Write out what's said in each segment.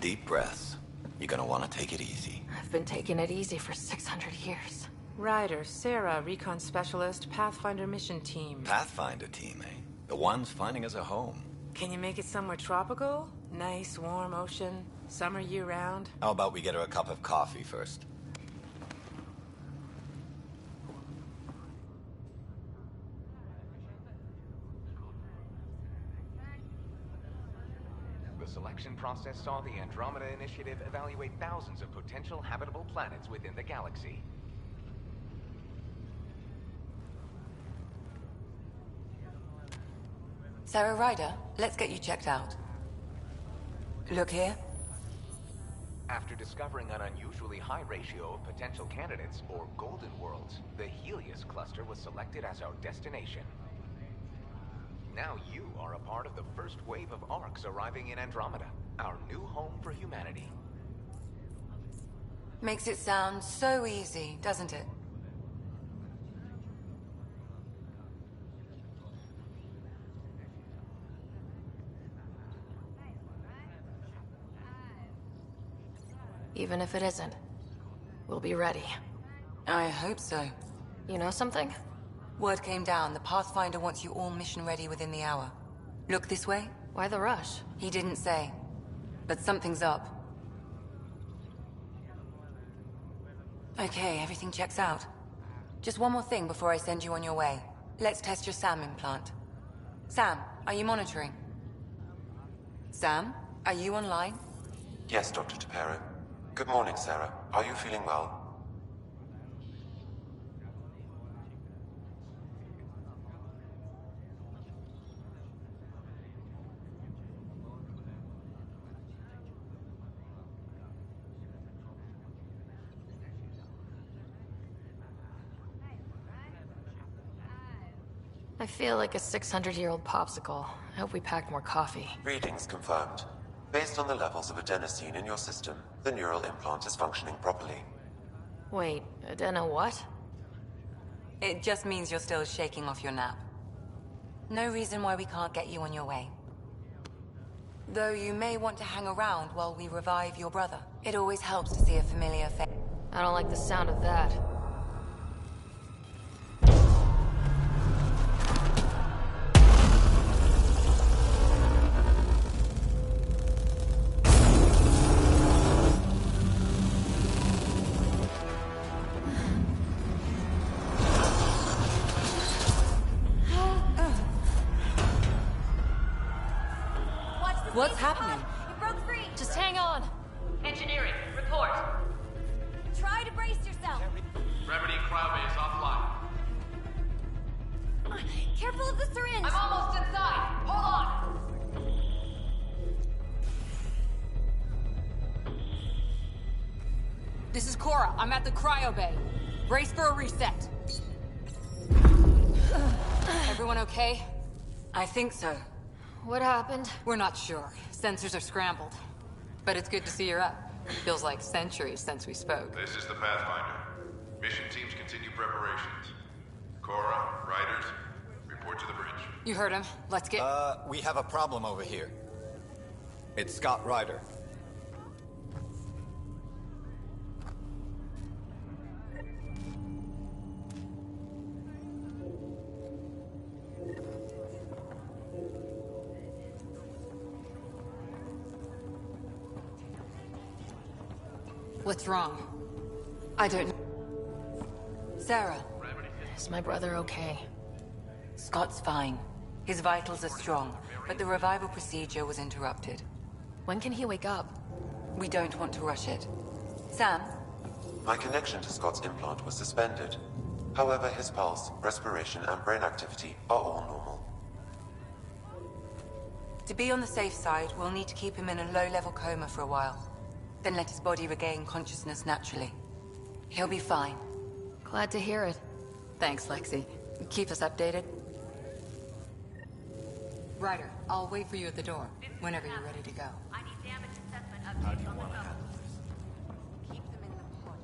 Deep breaths. You're gonna want to take it easy. I've been taking it easy for 600 years. Ryder, Sarah, Recon Specialist, Pathfinder Mission Team. Pathfinder team, eh? The ones finding us a home. Can you make it somewhere tropical? Nice, warm ocean, summer year-round? How about we get her a cup of coffee first? The selection process saw the Andromeda Initiative evaluate thousands of potential habitable planets within the galaxy. Sarah Ryder, let's get you checked out. Look here. After discovering an unusually high ratio of potential candidates, or golden worlds, the Helios cluster was selected as our destination. Now you are a part of the first wave of ARCs arriving in Andromeda, our new home for humanity. Makes it sound so easy, doesn't it? Even if it isn't, we'll be ready. I hope so. You know something? Word came down. The Pathfinder wants you all mission ready within the hour. Look this way? Why the rush? He didn't say. But something's up. Okay, everything checks out. Just one more thing before I send you on your way. Let's test your SAM implant. Sam, are you monitoring? Sam, are you online? Yes, Dr. Tapero. Good morning, Sarah. Are you feeling well? I feel like a 600-year-old popsicle. I hope we packed more coffee. Readings confirmed. Based on the levels of adenosine in your system, the neural implant is functioning properly. Wait, adeno what? It just means you're still shaking off your nap. No reason why we can't get you on your way. Though you may want to hang around while we revive your brother. It always helps to see a familiar face. I don't like the sound of that. What's happening? It broke free! Just hang on! Engineering, report. Try to brace yourself. Remedy cryobase offline. Careful of the syringe. I'm almost inside! Hold on! This is Cora. I'm at the cryo bay. Brace for a reset. Everyone okay? I think so. What happened? We're not sure. Sensors are scrambled. But it's good to see you're up. Feels like centuries since we spoke. This is the Pathfinder. Mission teams continue preparations. Cora, Riders, report to the bridge. You heard him. Let's get... We have a problem over here. It's Scott Ryder. What's wrong? I don't know. Sarah. Is my brother okay? Scott's fine. His vitals are strong, but the revival procedure was interrupted. When can he wake up? We don't want to rush it. Sam? My connection to Scott's implant was suspended. However, his pulse, respiration, and brain activity are all normal. To be on the safe side, we'll need to keep him in a low-level coma for a while. Then let his body regain consciousness naturally. He'll be fine. Glad to hear it. Thanks, Lexi. Keep us updated. Ryder, I'll wait for you at the door, whenever you're ready to go. I need damage assessment updates on the phone. Keep them in the pod.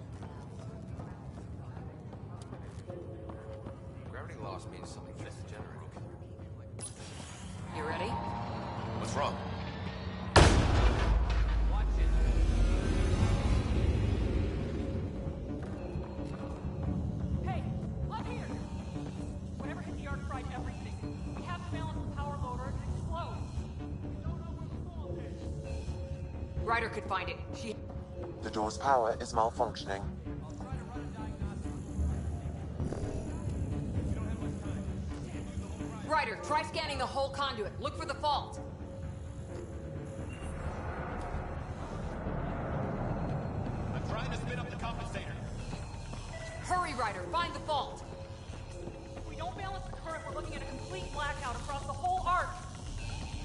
Gravity loss means something fits the generator. You ready? What's wrong? Watch it. Ryder could find it. The door's power is malfunctioning. Ryder, try scanning the whole conduit. Look for the fault. I'm trying to spin up the compensator. Hurry, Ryder. Find the fault. If we don't balance the current, we're looking at a complete blackout across the whole arc.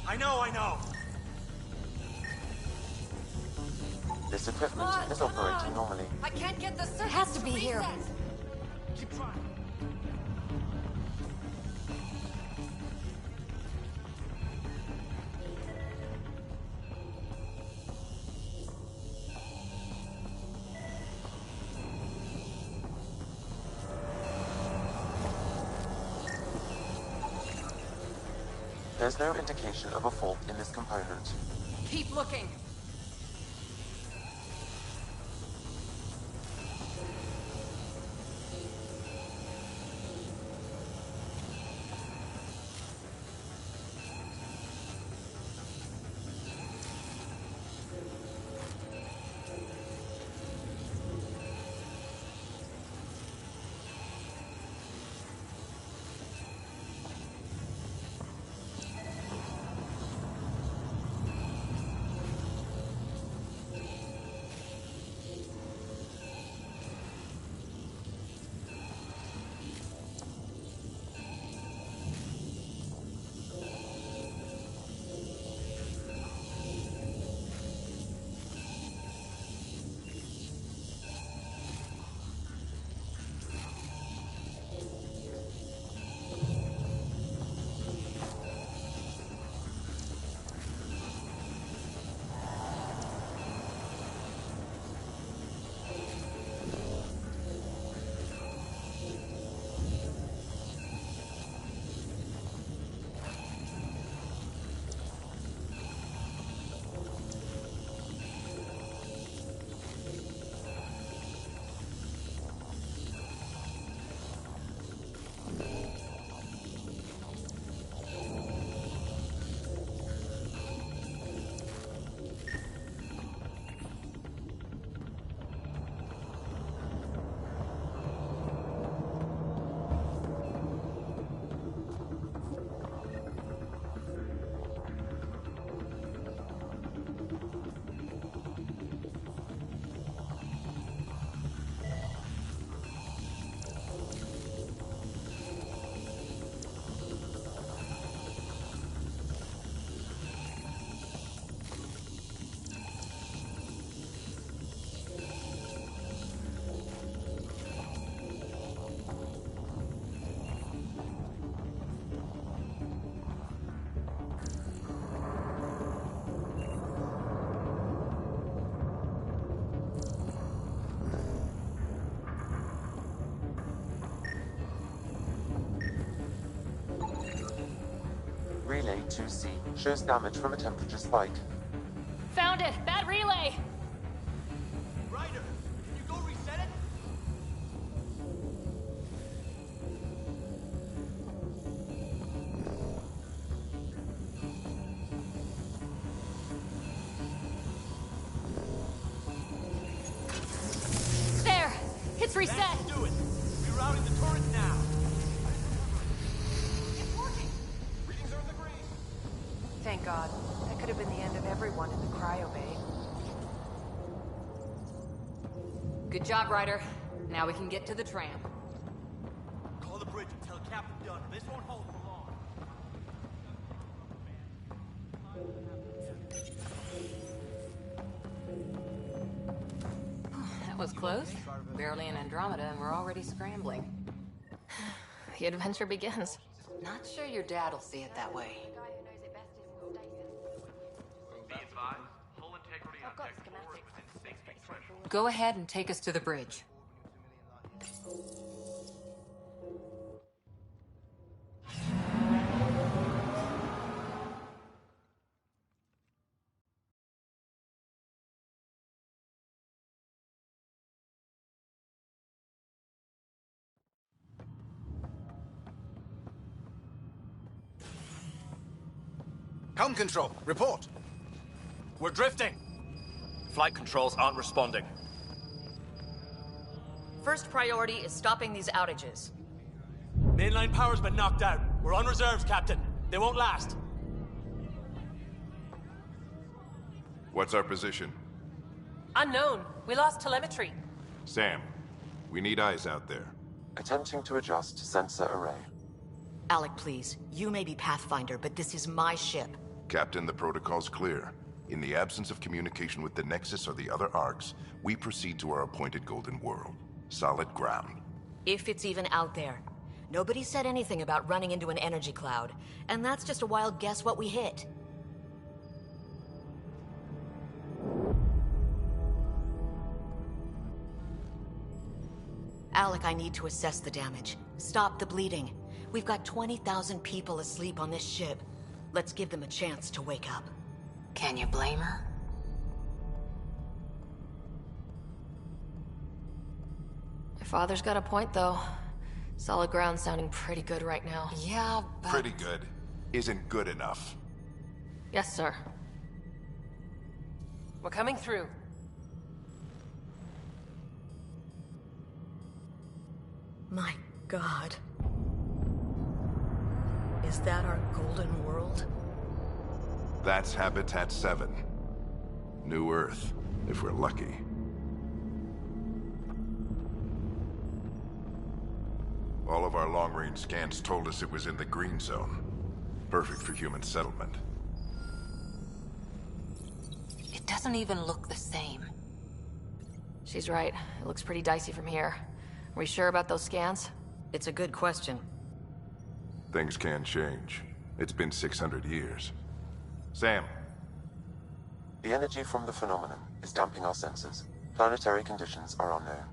I know. This equipment is operating normally. I can't get the circuit. It has to be here. Keep trying. There's no indication of a fault in this component. Keep looking. Relay 2C shows damage from a temperature spike. Found it! Bad relay! Ryder, can you go reset it? There! It's reset! Let's do it. Rerouting the turret now. It's working. Readings are in the green. Thank God. That could have been the end of everyone in the cryo bay. Good job, Ryder. Now we can get to the tram. Call the bridge and tell Captain Dunn. This won't hold for long. That was close. Barely in Andromeda, and we're already scrambling. The adventure begins. Not sure your dad'll see it that way. Be advised, hull integrity on deck 4 is within safety threshold. Go ahead and take us to the bridge. Com control, report. We're drifting. Flight controls aren't responding. First priority is stopping these outages. Mainline power's been knocked out. We're on reserves, Captain. They won't last. What's our position? Unknown. We lost telemetry. Sam, we need eyes out there. Attempting to adjust sensor array. Alec, please. You may be Pathfinder, but this is my ship. Captain, the protocol's clear. In the absence of communication with the Nexus or the other arcs, we proceed to our appointed Golden World. Solid ground. If it's even out there. Nobody said anything about running into an energy cloud, and that's just a wild guess what we hit. Alec, I need to assess the damage. Stop the bleeding. We've got 20,000 people asleep on this ship. Let's give them a chance to wake up. Can you blame her? My father's got a point, though. Solid ground sounding pretty good right now. Yeah, but... Pretty good. Isn't good enough. Yes, sir. We're coming through. My God. Is that our golden world? That's Habitat 7. New Earth, if we're lucky. All of our long-range scans told us it was in the green zone. Perfect for human settlement. It doesn't even look the same. She's right. It looks pretty dicey from here. Are we sure about those scans? It's a good question. Things can change. It's been 600 years. Sam. The energy from the phenomenon is damping our sensors. Planetary conditions are unknown.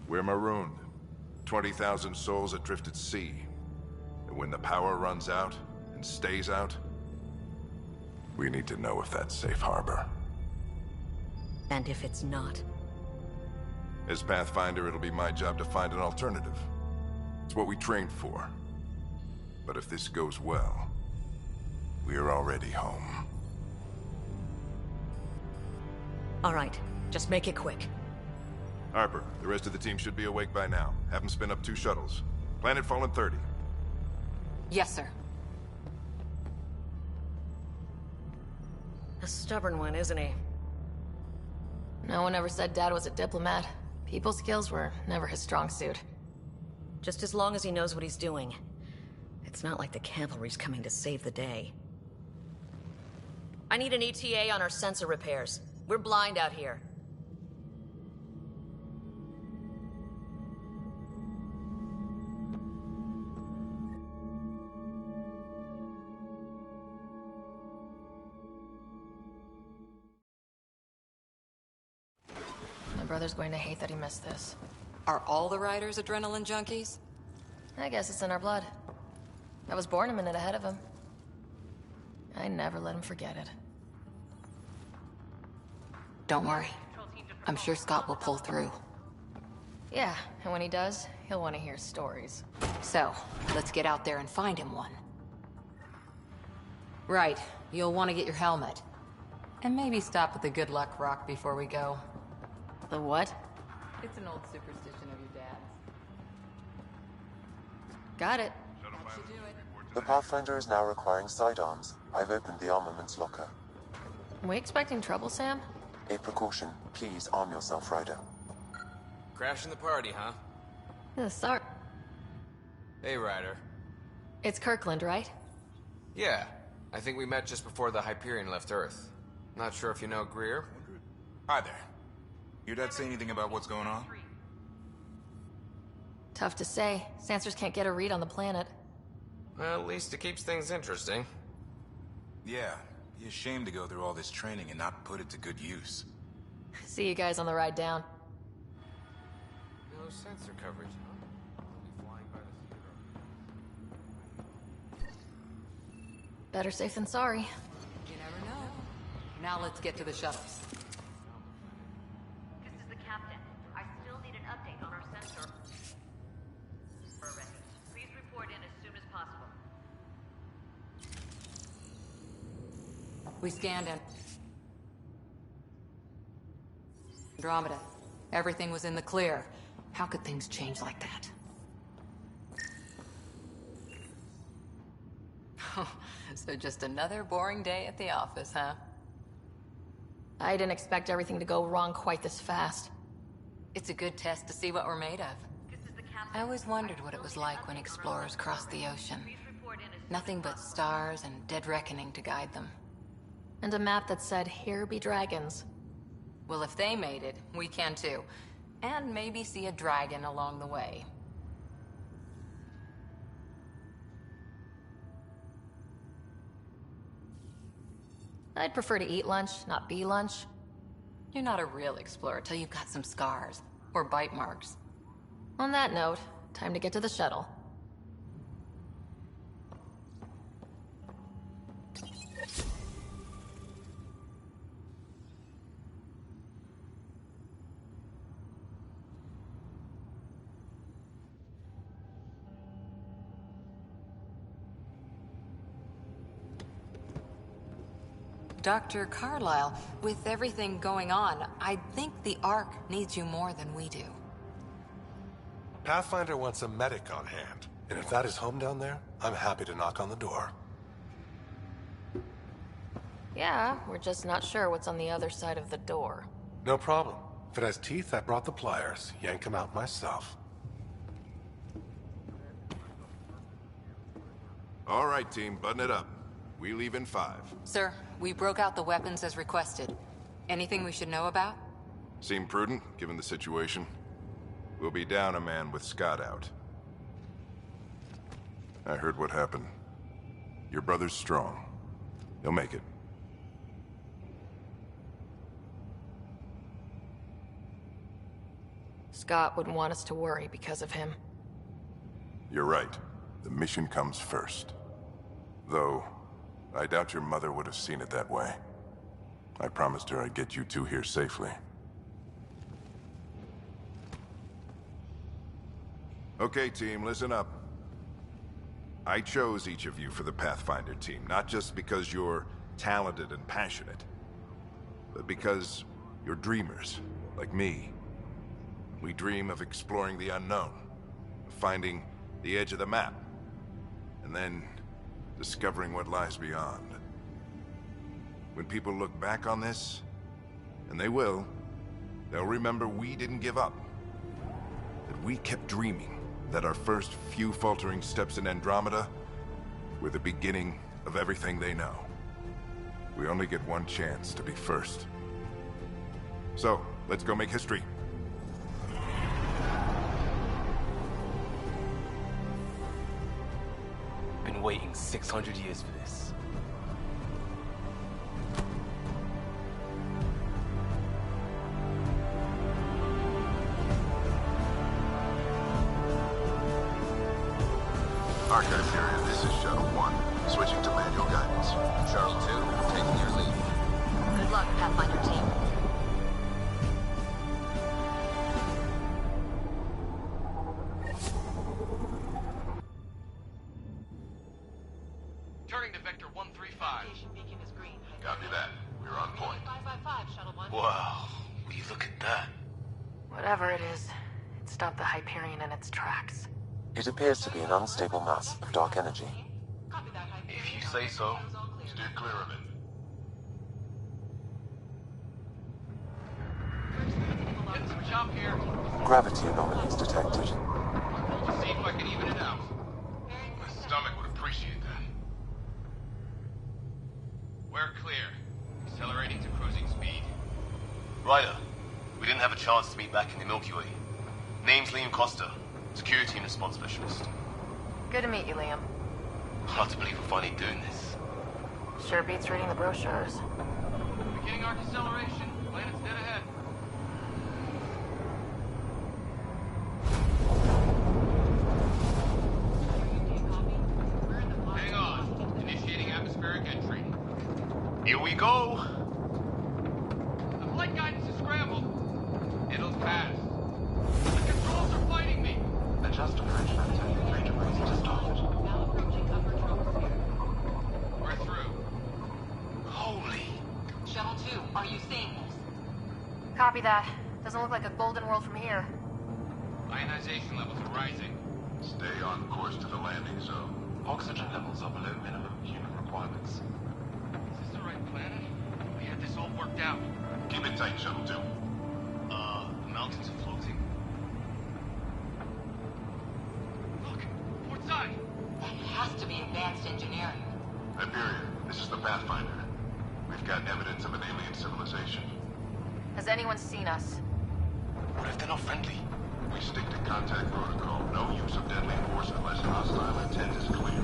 We're marooned. 20,000 souls adrift at sea. And when the power runs out, and stays out, we need to know if that's safe harbor. And if it's not? As Pathfinder, it'll be my job to find an alternative. It's what we trained for. But if this goes well, we're already home. All right, just make it quick. Harper, the rest of the team should be awake by now. Have them spin up 2 shuttles. Planet Fallen 30. Yes, sir. A stubborn one, isn't he? No one ever said Dad was a diplomat. People skills were never his strong suit. Just as long as he knows what he's doing. It's not like the cavalry's coming to save the day. I need an ETA on our sensor repairs. We're blind out here. My brother's going to hate that he missed this. Are all the riders adrenaline junkies? I guess it's in our blood. I was born a minute ahead of him. I never let him forget it. Don't worry. I'm sure Scott will pull through. Yeah, and when he does, he'll want to hear stories. So, let's get out there and find him one. Right. You'll want to get your helmet. And maybe stop at the good luck rock before we go. The what? It's an old superstition of your dad's. Got it. The Pathfinder is now requiring sidearms. I've opened the armaments locker. Are we expecting trouble, Sam? A precaution. Please arm yourself, Ryder. Crashing the party, huh? Sorry. Hey, Ryder. It's Kirkland, right? Yeah. I think we met just before the Hyperion left Earth. Not sure if you know Greer? Hi there. Your dad say anything about what's going on? Tough to say. Sensors can't get a read on the planet. Well, at least it keeps things interesting. Yeah, be ashamed to go through all this training and not put it to good use. See you guys on the ride down. No sensor coverage, huh? We'll be flying by the theater. Better safe than sorry. You never know. Now let's get to the shuttles. This is the captain. I still need an update on our sensor. Please report in as soon as possible. We scanned Andromeda. Everything was in the clear. How could things change like that? So just another boring day at the office, huh? I didn't expect everything to go wrong quite this fast. It's a good test to see what we're made of. I always wondered what it was like when explorers crossed the ocean. Nothing but stars and dead reckoning to guide them. And a map that said, "Here be dragons." Well, if they made it, we can too. And maybe see a dragon along the way. I'd prefer to eat lunch, not be lunch. You're not a real explorer till you've got some scars. Or bite marks. On that note, time to get to the shuttle. Dr. Carlyle, with everything going on, I think the Ark needs you more than we do. Pathfinder wants a medic on hand, and if that is home down there, I'm happy to knock on the door. Yeah, we're just not sure what's on the other side of the door. No problem. If it has teeth, I brought the pliers. Yank them out myself. All right, team, button it up. We leave in 5. Sir, we broke out the weapons as requested. Anything we should know about? Seem prudent, given the situation. We'll be down a man with Scott out. I heard what happened. Your brother's strong. He'll make it. Scott wouldn't want us to worry because of him. You're right. The mission comes first. Though, I doubt your mother would have seen it that way. I promised her I'd get you two here safely. Okay, team, listen up. I chose each of you for the Pathfinder team, not just because you're talented and passionate, but because you're dreamers, like me. We dream of exploring the unknown, of finding the edge of the map, and then discovering what lies beyond. When people look back on this, and they will, they'll remember we didn't give up. That we kept dreaming, that our first few faltering steps in Andromeda were the beginning of everything they know. We only get one chance to be first. So, let's go make history. Been waiting 600 years for this. Archive area, this is Shuttle 1. Switching to manual guidance. Shuttle 2, taking your lead. Good luck, Pathfinder team. Turning to Vector 135. Copy that. We're on point. Wow, will you look at that? Whatever it is, it stopped the Hyperion in its tracks. It appears to be an unstable mass of dark energy. If you say so. Steer clear of it. Getting some chop here. Gravity anomalies detected. Just see if I can even it out. My stomach would appreciate that. We're clear. Accelerating to cruising speed. Ryder, we didn't have a chance to meet back in the Milky Way. Name's Liam Costa, Security and Response Specialist. Good to meet you, Liam. Hard to believe we're finally doing this. Sure beats reading the brochures. Beginning arc acceleration. Planet's dead ahead. Hang on. Initiating atmospheric entry. Here we go! The flight guidance is scrambled. It'll pass. The controls are fighting me. Adjust approach vector 3 degrees to starboard. We're through. Holy Copy that. Doesn't look like a golden world from here. Ionization levels are rising. Stay on course to the landing zone. Oxygen levels are below minimum human requirements. Is this the right planet? We had this all worked out. Keep it tight, Shuttle 2. The mountains are floating. Look, port side. That has to be advanced engineering. Hyperion, this is the Pathfinder. We've got evidence of an alien civilization. Has anyone seen us? What if they're not friendly? We stick to contact protocol. No use of deadly force unless hostile intent is clear.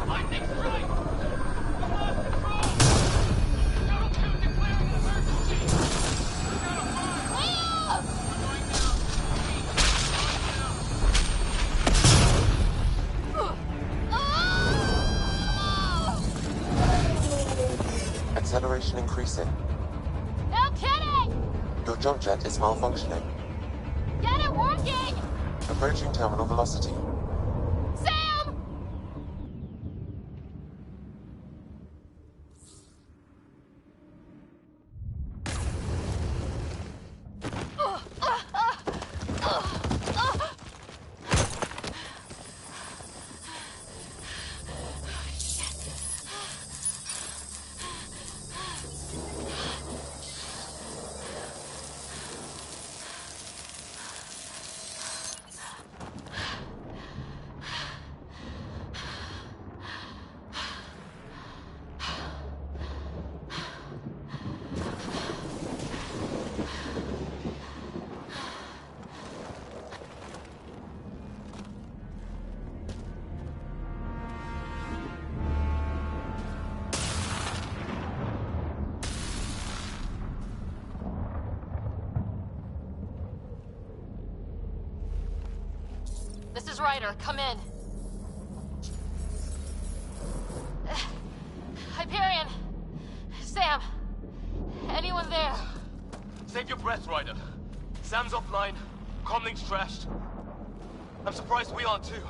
I think it's right. We lost control. Shuttle 2 declaring an emergency. We gotta fire. We're going down. Acceleration increasing. No kidding! Your jump jet is malfunctioning. Get it working! Approaching terminal velocity. Sam! This is Ryder. Come in. Hyperion! Sam! Anyone there? Save your breath, Ryder. Sam's offline. Comlink's trashed. I'm surprised we aren't too.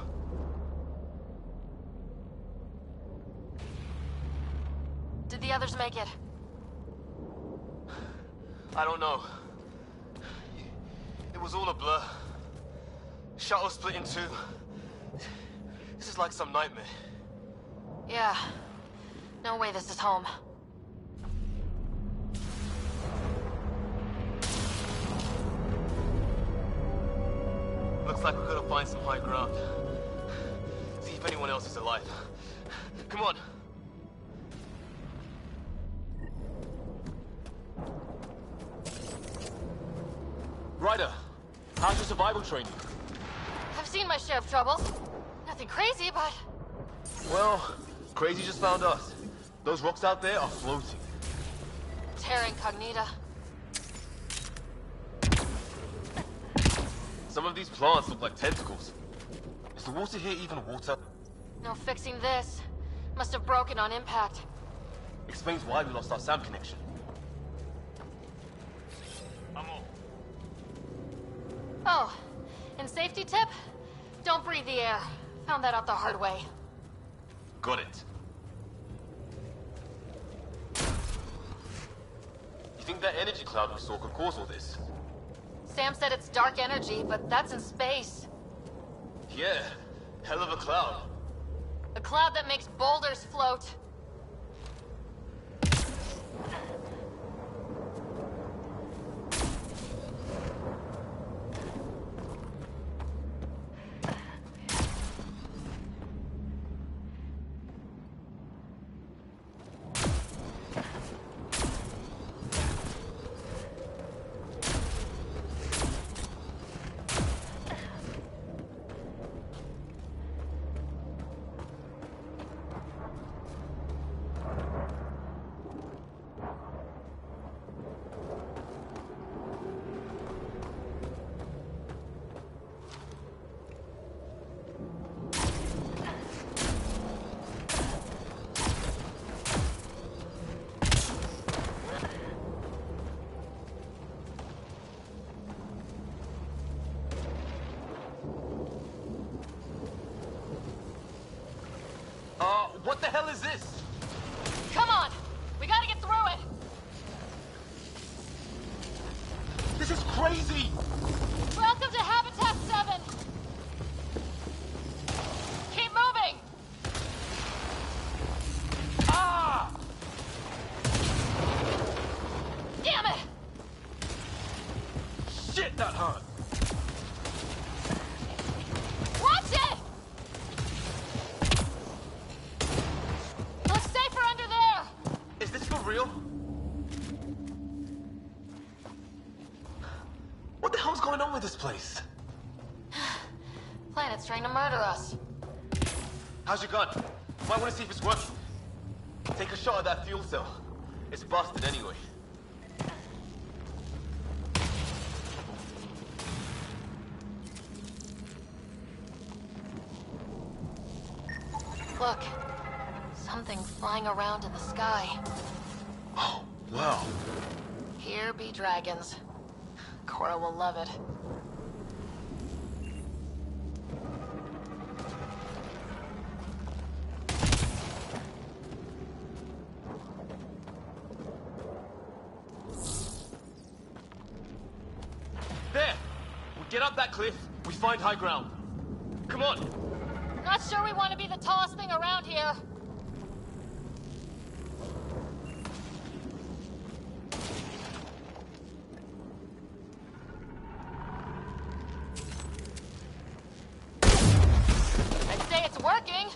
Did the others make it? I don't know. It was all a blur. Shuttle split in two. This is like some nightmare. Yeah. No way this is home. Looks like we're gonna find some high ground. See if anyone else is alive. Come on. Ryder, how's your survival training? I've seen my share of troubles. Nothing crazy, but... Well, crazy just found us. Those rocks out there are floating. Terra Incognita. Some of these plants look like tentacles. Is the water here even water? No fixing this. Must have broken on impact. Explains why we lost our SAM connection. Oh, and safety tip? Don't breathe the air. Found that out the hard way. Got it. You think that energy cloud we saw could cause all this? Sam said it's dark energy, but that's in space. Yeah, hell of a cloud. A cloud that makes boulders float. What the hell is this? Come on! crazy! Welcome to Habitat 7! Keep moving! Ah! Damn it! Shit, that hurt! Watch it! Looks safer under there! Is this for real? What the hell's going on with this place? Planet's trying to murder us. How's your gun? Might want to see if it's working. Take a shot at that fuel cell. It's busted anyway. Look. Something flying around in the sky. Oh, wow. Here be dragons. Cora will love it. There! We get up that cliff, we find high ground. Come on! Not sure we want to be the tallest thing around here. I'd say it's working.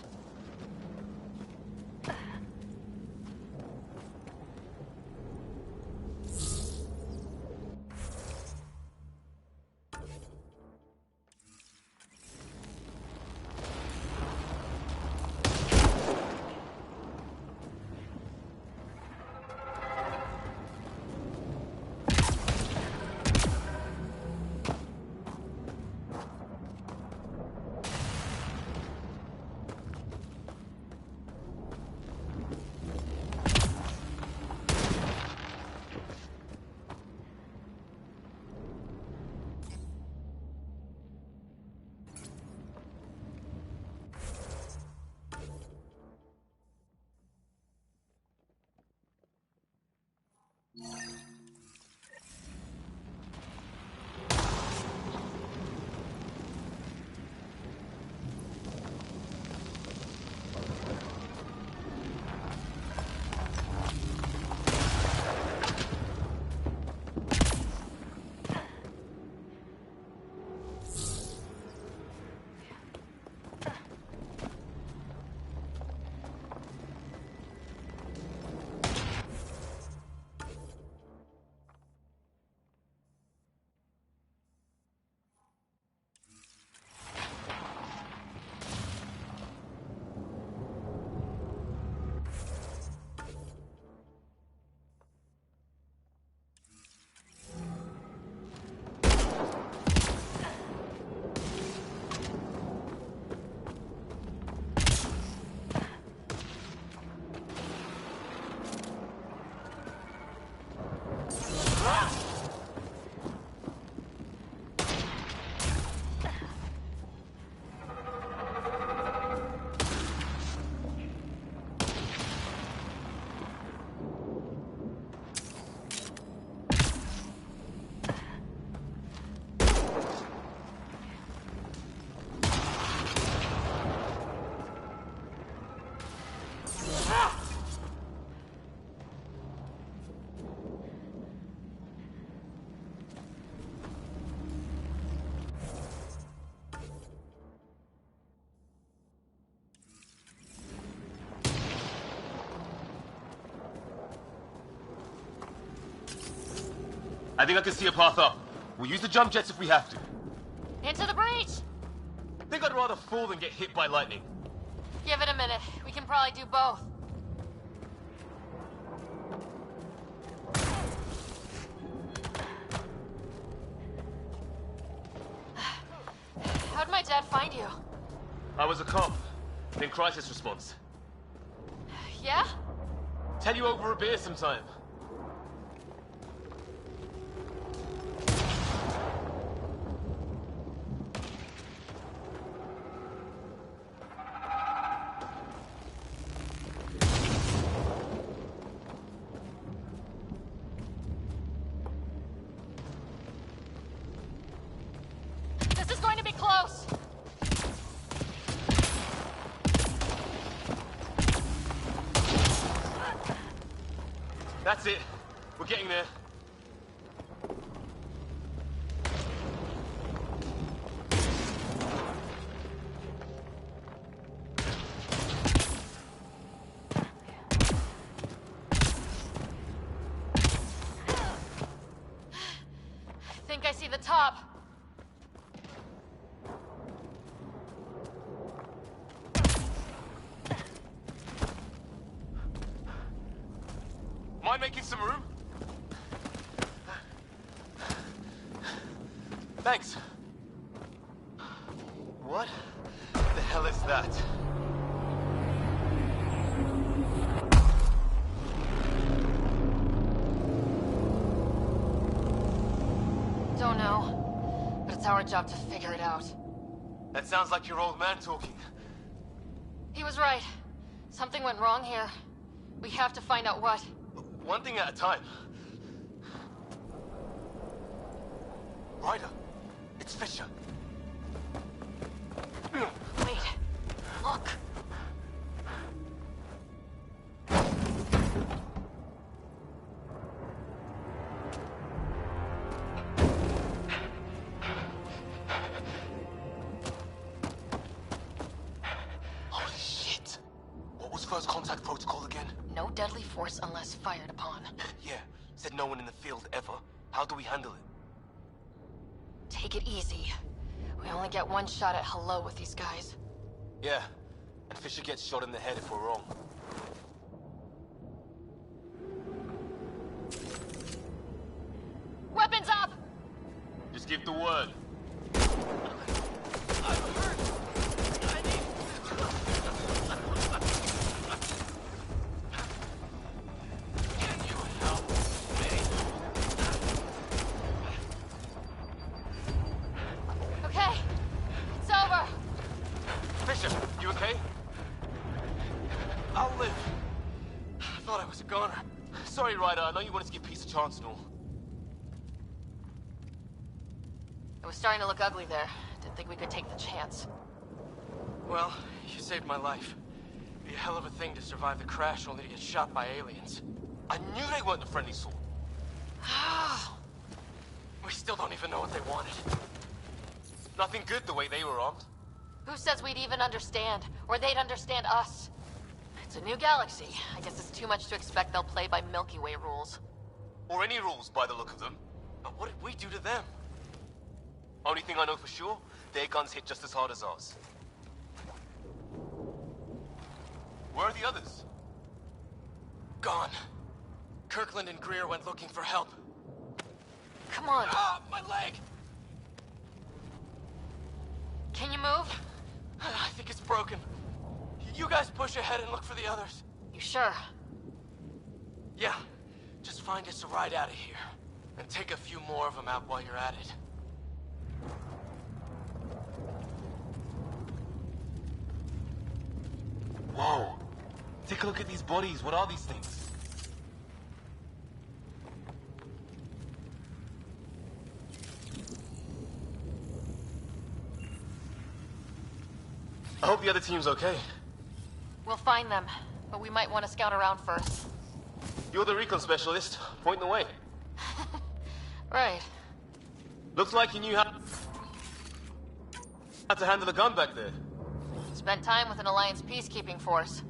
I think I can see a path up. We'll use the jump jets if we have to. Into the breach! Think I'd rather fall than get hit by lightning. Give it a minute. We can probably do both. How'd my dad find you? I was a cop. In crisis response. Yeah? Tell you over a beer sometime. That's it. We're getting there. I think I see the top. Mind making some room? Thanks. What the hell is that? Don't know, but it's our job to figure it out. That sounds like your old man talking. He was right. Something went wrong here. We have to find out what. One thing at a time. Ryder, it's Fisher. Wait, look. Holy shit. What was first contact protocol again? No deadly force unless fired upon. Yeah, said no one in the field ever. How do we handle it? Take it easy. We only get one shot at hello with these guys. Yeah, and Fisher gets shot in the head if we're wrong. Weapons up! Just give the word. Okay, it's over. Fisher, you okay? I'll live. I thought I was a goner. Sorry, Ryder, I know you wanted to give peace a chance and all. It was starting to look ugly there. Didn't think we could take the chance. Well, you saved my life. It'd be a hell of a thing to survive the crash only to get shot by aliens. I knew they weren't the friendly sort. We still don't even know what they wanted. Nothing good the way they were armed. Who says we'd even understand? Or they'd understand us? It's a new galaxy. I guess it's too much to expect they'll play by Milky Way rules. Or any rules by the look of them. But what did we do to them? Only thing I know for sure, their guns hit just as hard as ours. Where are the others? Gone. Kirkland and Greer went looking for help. Come on. Ah, my leg! Can you move? I think it's broken. You guys push ahead and look for the others. You sure? Yeah. Just find us a ride out of here. And take a few more of them out while you're at it. Whoa. Take a look at these bodies. What are these things? I hope the other team's okay. We'll find them, but we might want to scout around first. You're the recon specialist. Point the way. Right. Looks like you knew how to handle a gun back there. Spent time with an Alliance peacekeeping force.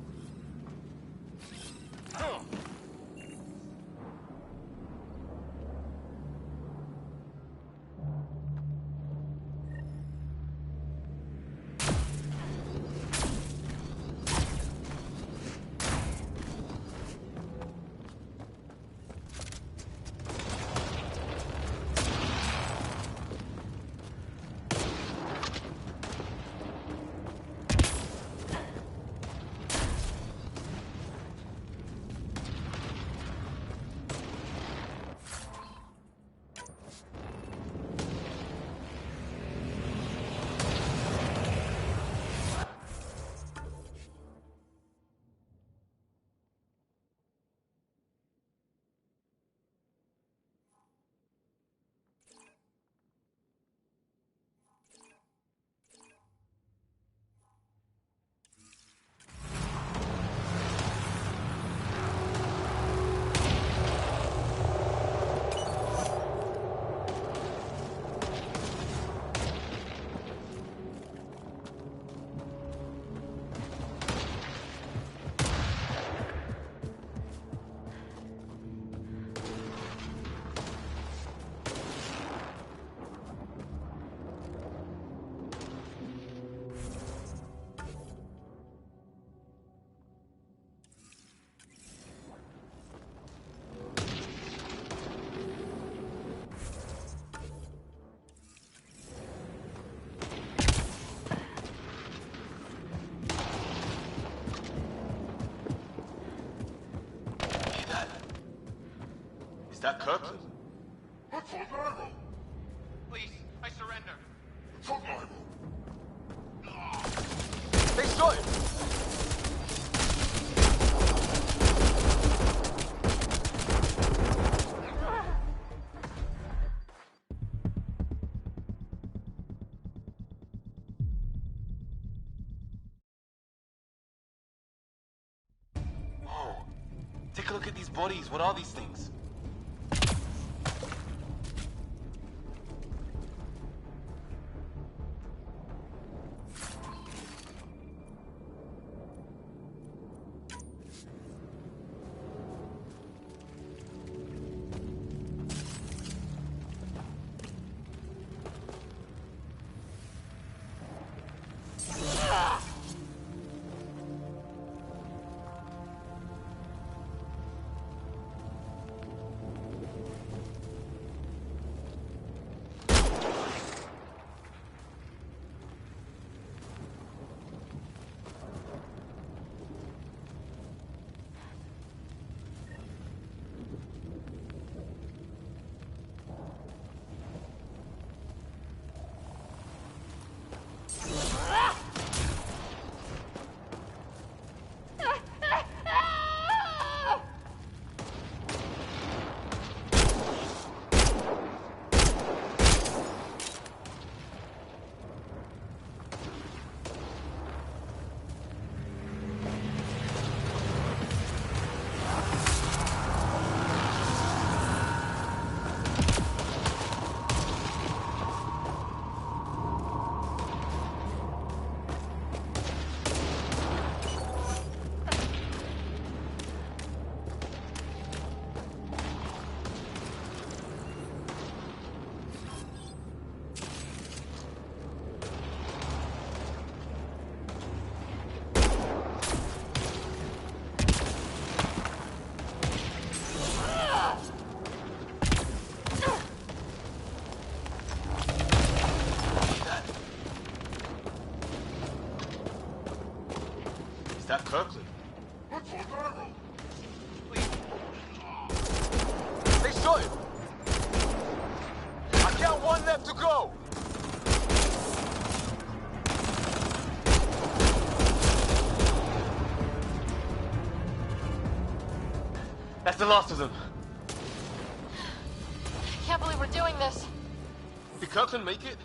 that Kirkland? Please, I surrender. They shot him! Whoa. Take a look at these bodies. What are these things? Is that Kirkland? Please. They shot him! I got one left to go! That's the last of them. I can't believe we're doing this. Did Kirkland make it?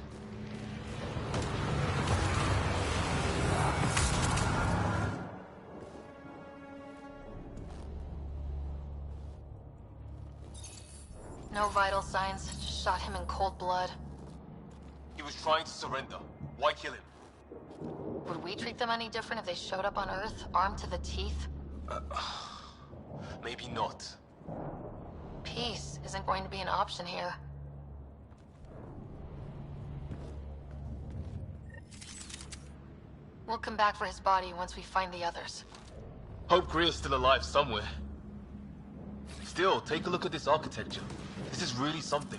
No vital signs, just shot him in cold blood. He was trying to surrender. Why kill him? Would we treat them any different if they showed up on Earth, armed to the teeth? Maybe not. Peace isn't going to be an option here. We'll come back for his body once we find the others. Hope Greer's still alive somewhere. Still, take a look at this architecture. This is really something.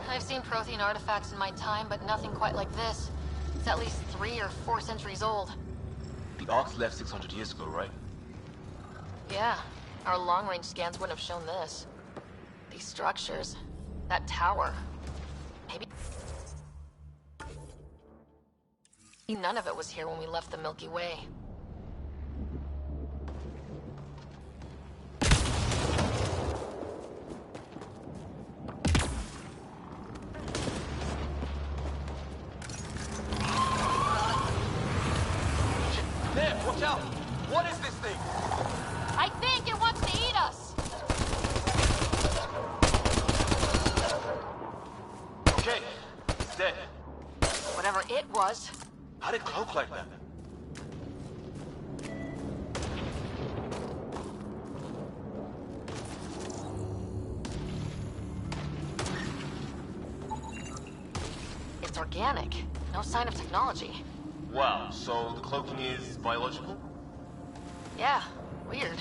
I've seen Prothean artifacts in my time, but nothing quite like this. It's at least 3 or 4 centuries old. The Ark's left 600 years ago, right? Yeah, our long-range scans wouldn't have shown this. These structures, that tower, maybe none of it was here when we left the Milky Way. There, watch out! What is this thing? I think it wants to eat us! Was. How'd it cloak like that? It's organic. No sign of technology. Wow, so the cloaking is biological? Yeah, weird.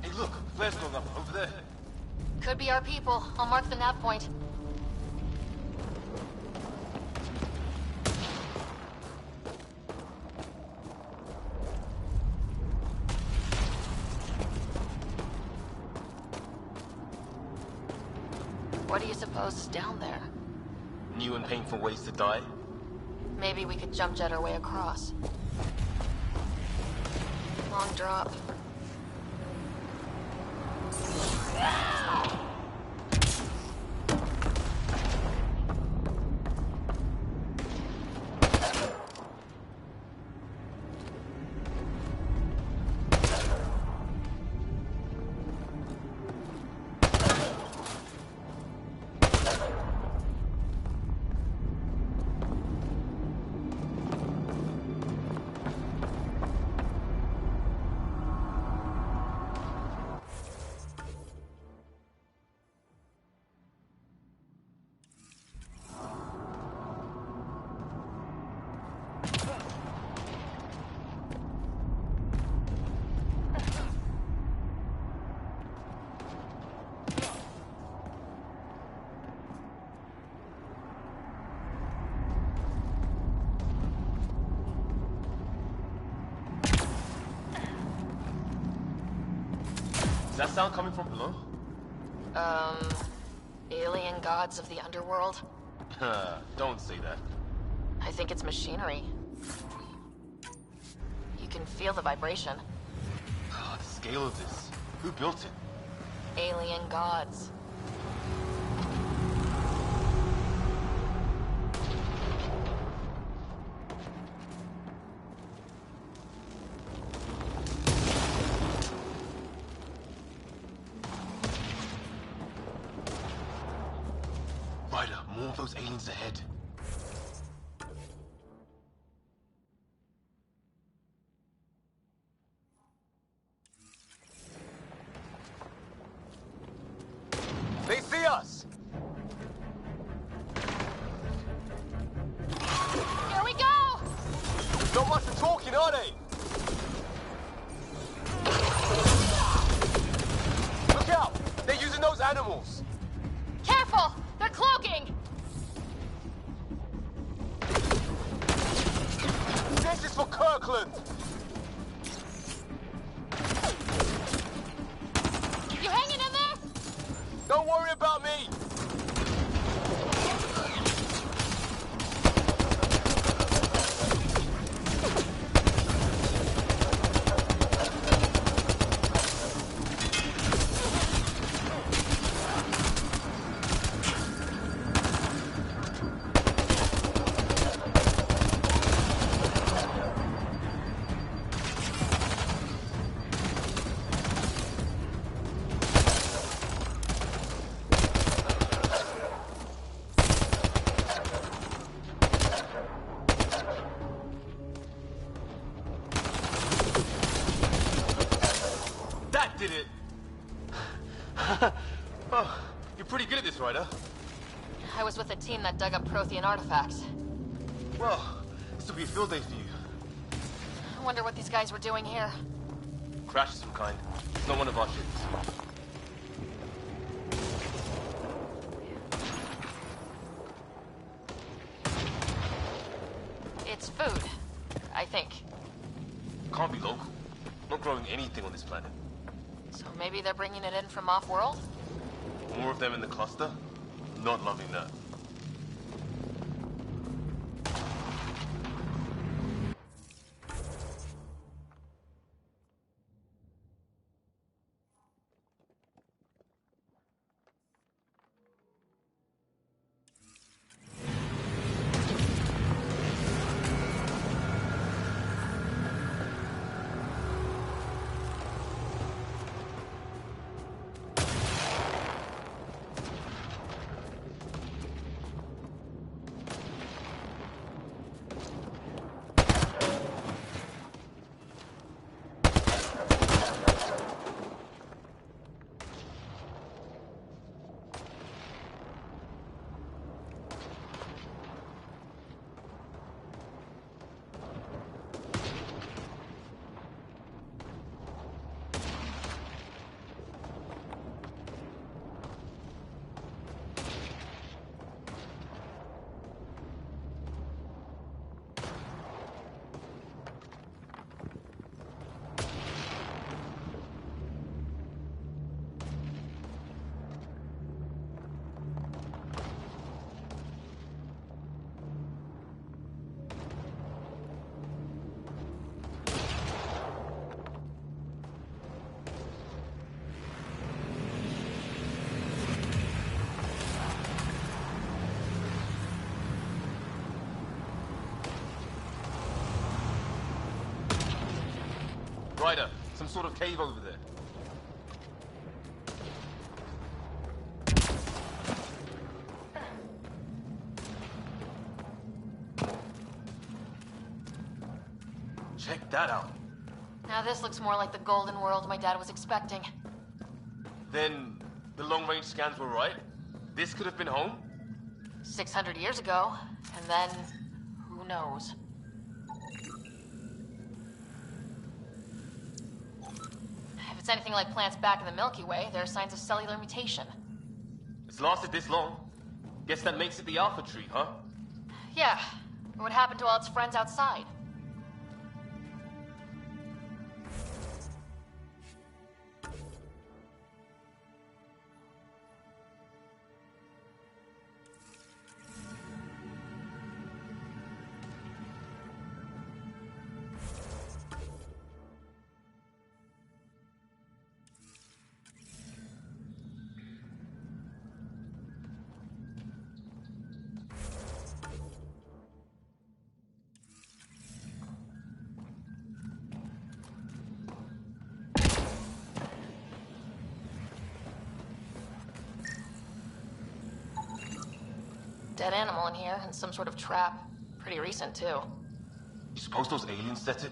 Hey look, flare's going up over there. Could be our people. I'll mark the nav point. What do you suppose is down there? New and painful ways to die? Maybe we could jump jet our way across. Long drop. Is that sound coming from below? Alien gods of the underworld? Don't say that. I think it's machinery. You can feel the vibration. The scale of this. Who built it? Alien gods. Ryder, more of those aliens ahead. They see us! Here we go! Not much for talking, are they? Look out! They're using those animals! Careful! They're cloaking! This is for Kirkland! You hanging in there? Don't worry about me! That did it! Oh, you're pretty good at this, Ryder. I was with a team that dug up Prothean artifacts. Well, this will be a field day for you. I wonder what these guys were doing here. Crash of some kind. It's not one of our ships. It's food, I think. Can't be local. Not growing anything on this planet. So maybe they're bringing it in from off-world? More of them in the cluster? Not loving that. Ryder, some sort of cave over there. Check that out. Now this looks more like the golden world my dad was expecting. Then the long-range scans were right? This could have been home? 600 years ago, and then who knows? If it's anything like plants back in the Milky Way, there are signs of cellular mutation. It's lasted this long. Guess that makes it the Alpha Tree, huh? Yeah. What happened to all its friends outside? Dead animal in here, and some sort of trap. Pretty recent, too. You suppose those aliens set it?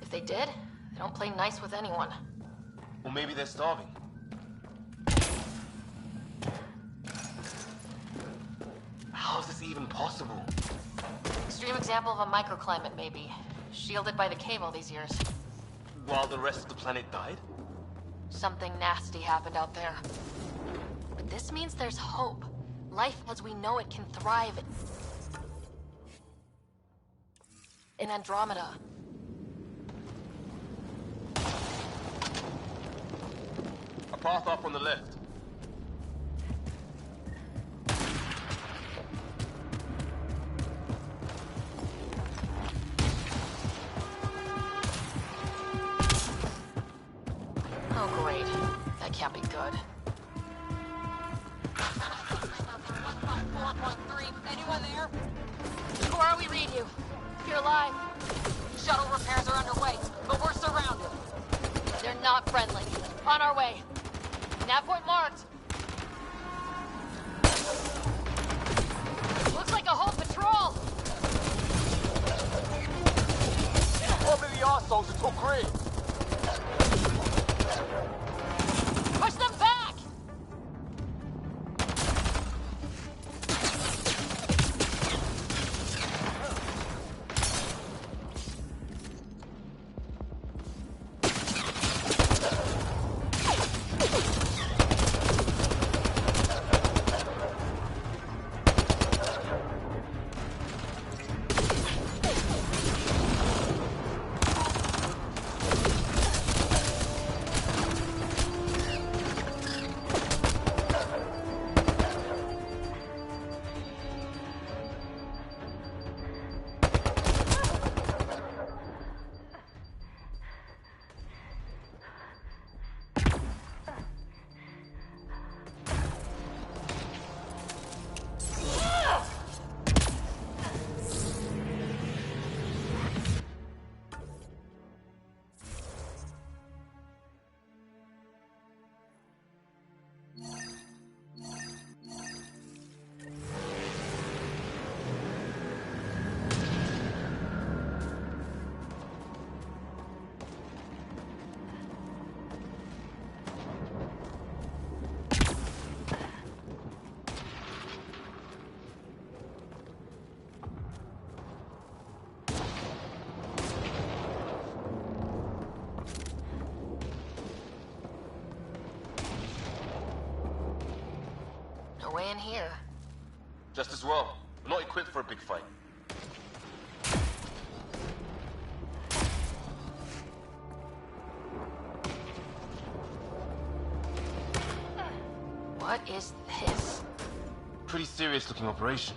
If they did, they don't play nice with anyone. Or maybe they're starving. How is this even possible? Extreme example of a microclimate, maybe. Shielded by the cave all these years. While the rest of the planet died? Something nasty happened out there. But this means there's hope. Life as we know it can thrive in Andromeda. A path up on the left. Oh, great. That can't be good. 4.3. Anyone there? Who are we, read you? You're alive. Shuttle repairs are underway, but we're surrounded. They're not friendly. On our way. Nav point marked. Looks like a whole patrol. Probably the arseholes that took Grid. Push them back! No way in here. Just as well. We're not equipped for a big fight. What is this? Pretty serious looking operation.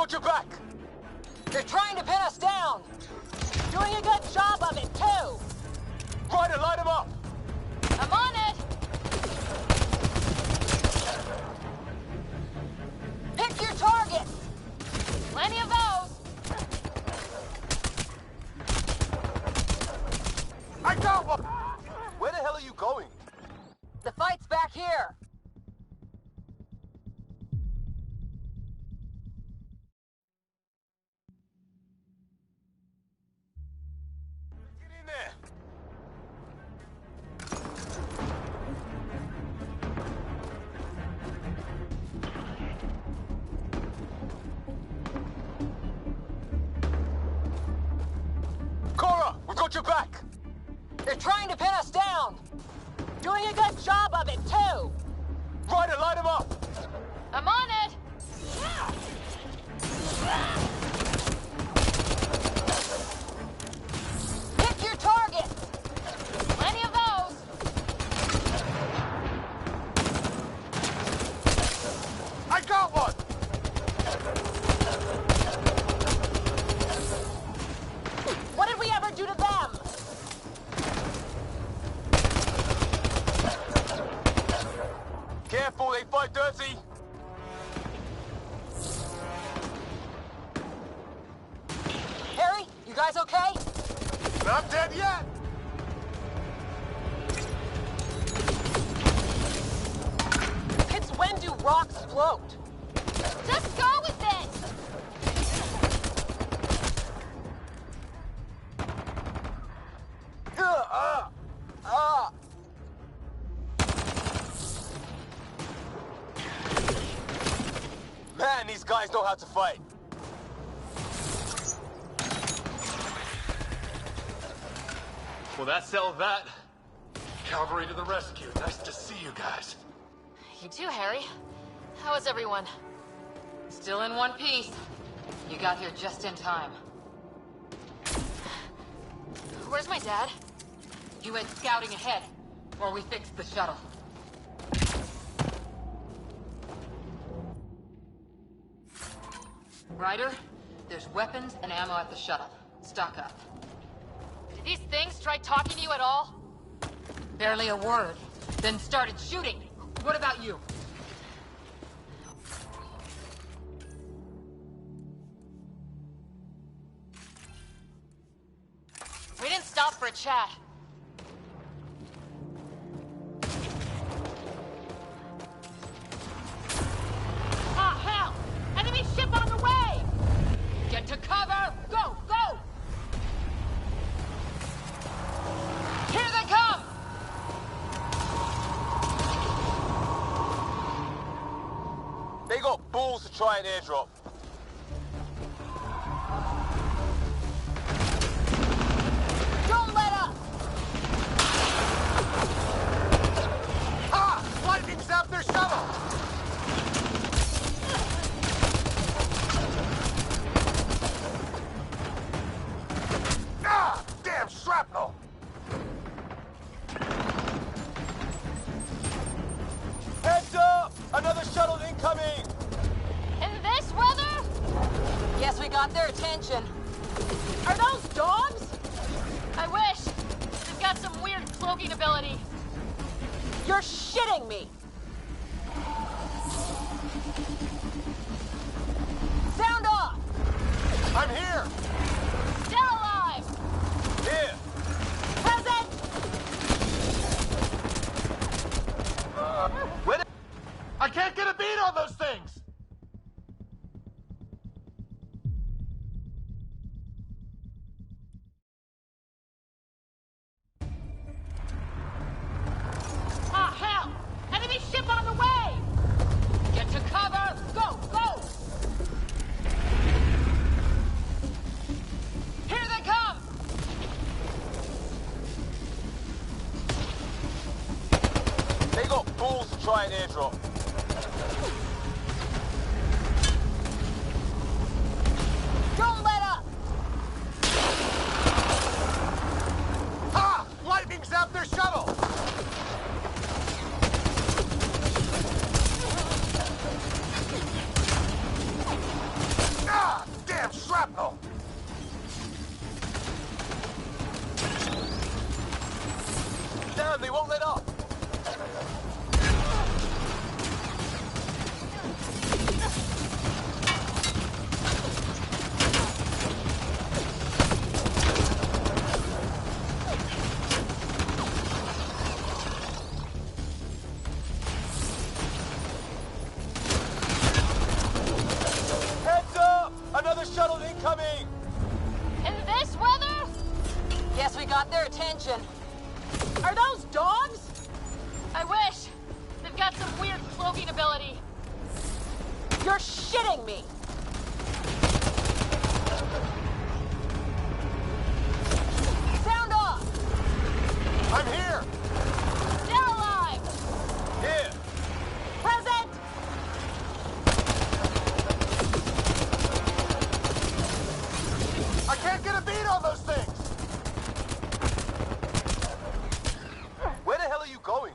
got your back! They're trying to pin us down! Doing a good job of it, too! Ryder, light him up! I'm on it! Pick your target! Plenty of those! I got one! Where the hell are you going? The fight's back here! Get in there! Cora, we got your back! They're trying to pin us down! Doing a good job of it, too! Ryder, light him up! I'm on it! Pick your target! Plenty of those! I got one! What did we ever do to them? Careful, they fight dirty! Harry, you guys okay? Not dead yet! It's when do rocks float? Just go with it! Man, these guys know how to fight. Well, that settled that. Cavalry to the rescue. Nice to see you guys. You too, Harry. How is everyone? Still in one piece. You got here just in time. Where's my dad? He went scouting ahead, while we fixed the shuttle. Ryder, there's weapons and ammo at the shuttle. Stock up. Did these things try talking to you at all? Barely a word. Then started shooting. What about you? We didn't stop for a chat. Ah, hell! Enemy ship on the way! Get to cover! Go! Go! Here they come! They got balls to try an airdrop. Don't let up! Ah! Lightning zapped their shuttle! Ah! Damn shrapnel! Heads up! Another shuttle incoming! In this weather? Guess we got their attention. Are those dogs? I wish. They've got some weird cloaking ability. You're shitting me! Sound off! I'm here! Still alive! Here! Present! Where the... I can't get a beat on those things! Ah, hell! Enemy ship on the way! Get to cover! Go! Go! Here they come! They got balls to try an airdrop. Don't let up! Ah! Lightning zapped their shuttle! Ah! attention. Are those dogs? I wish. They've got some weird cloaking ability. You're shitting me. Sound off. I'm here. Still alive. Here. Present. I can't get a beat on those things. Where the hell are you going?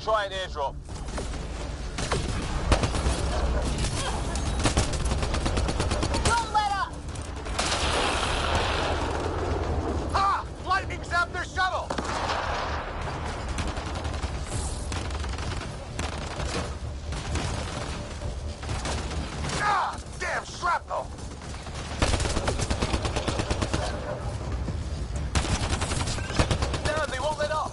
Try an airdrop. Don't let up! Ha! Lightning zapped their shuttle! Ah! Damn shrapnel! No, they won't let up!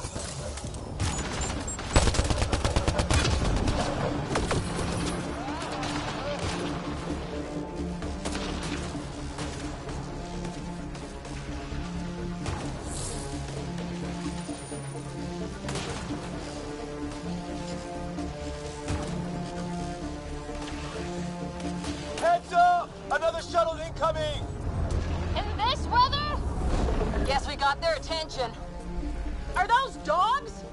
Heads up! Another shuttle incoming! In this weather? Guess we got their attention. Are those dogs?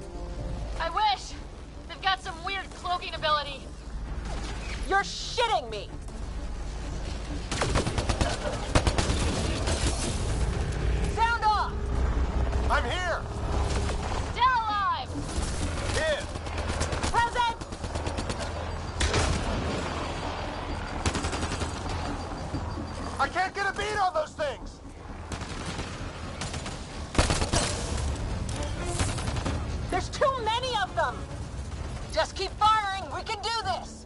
I wish. They've got some weird cloaking ability. You're shitting me! Sound off! I'm here! Still alive! Here! Present! I can't get a beat on those things! There's too many of them! Just keep firing, we can do this!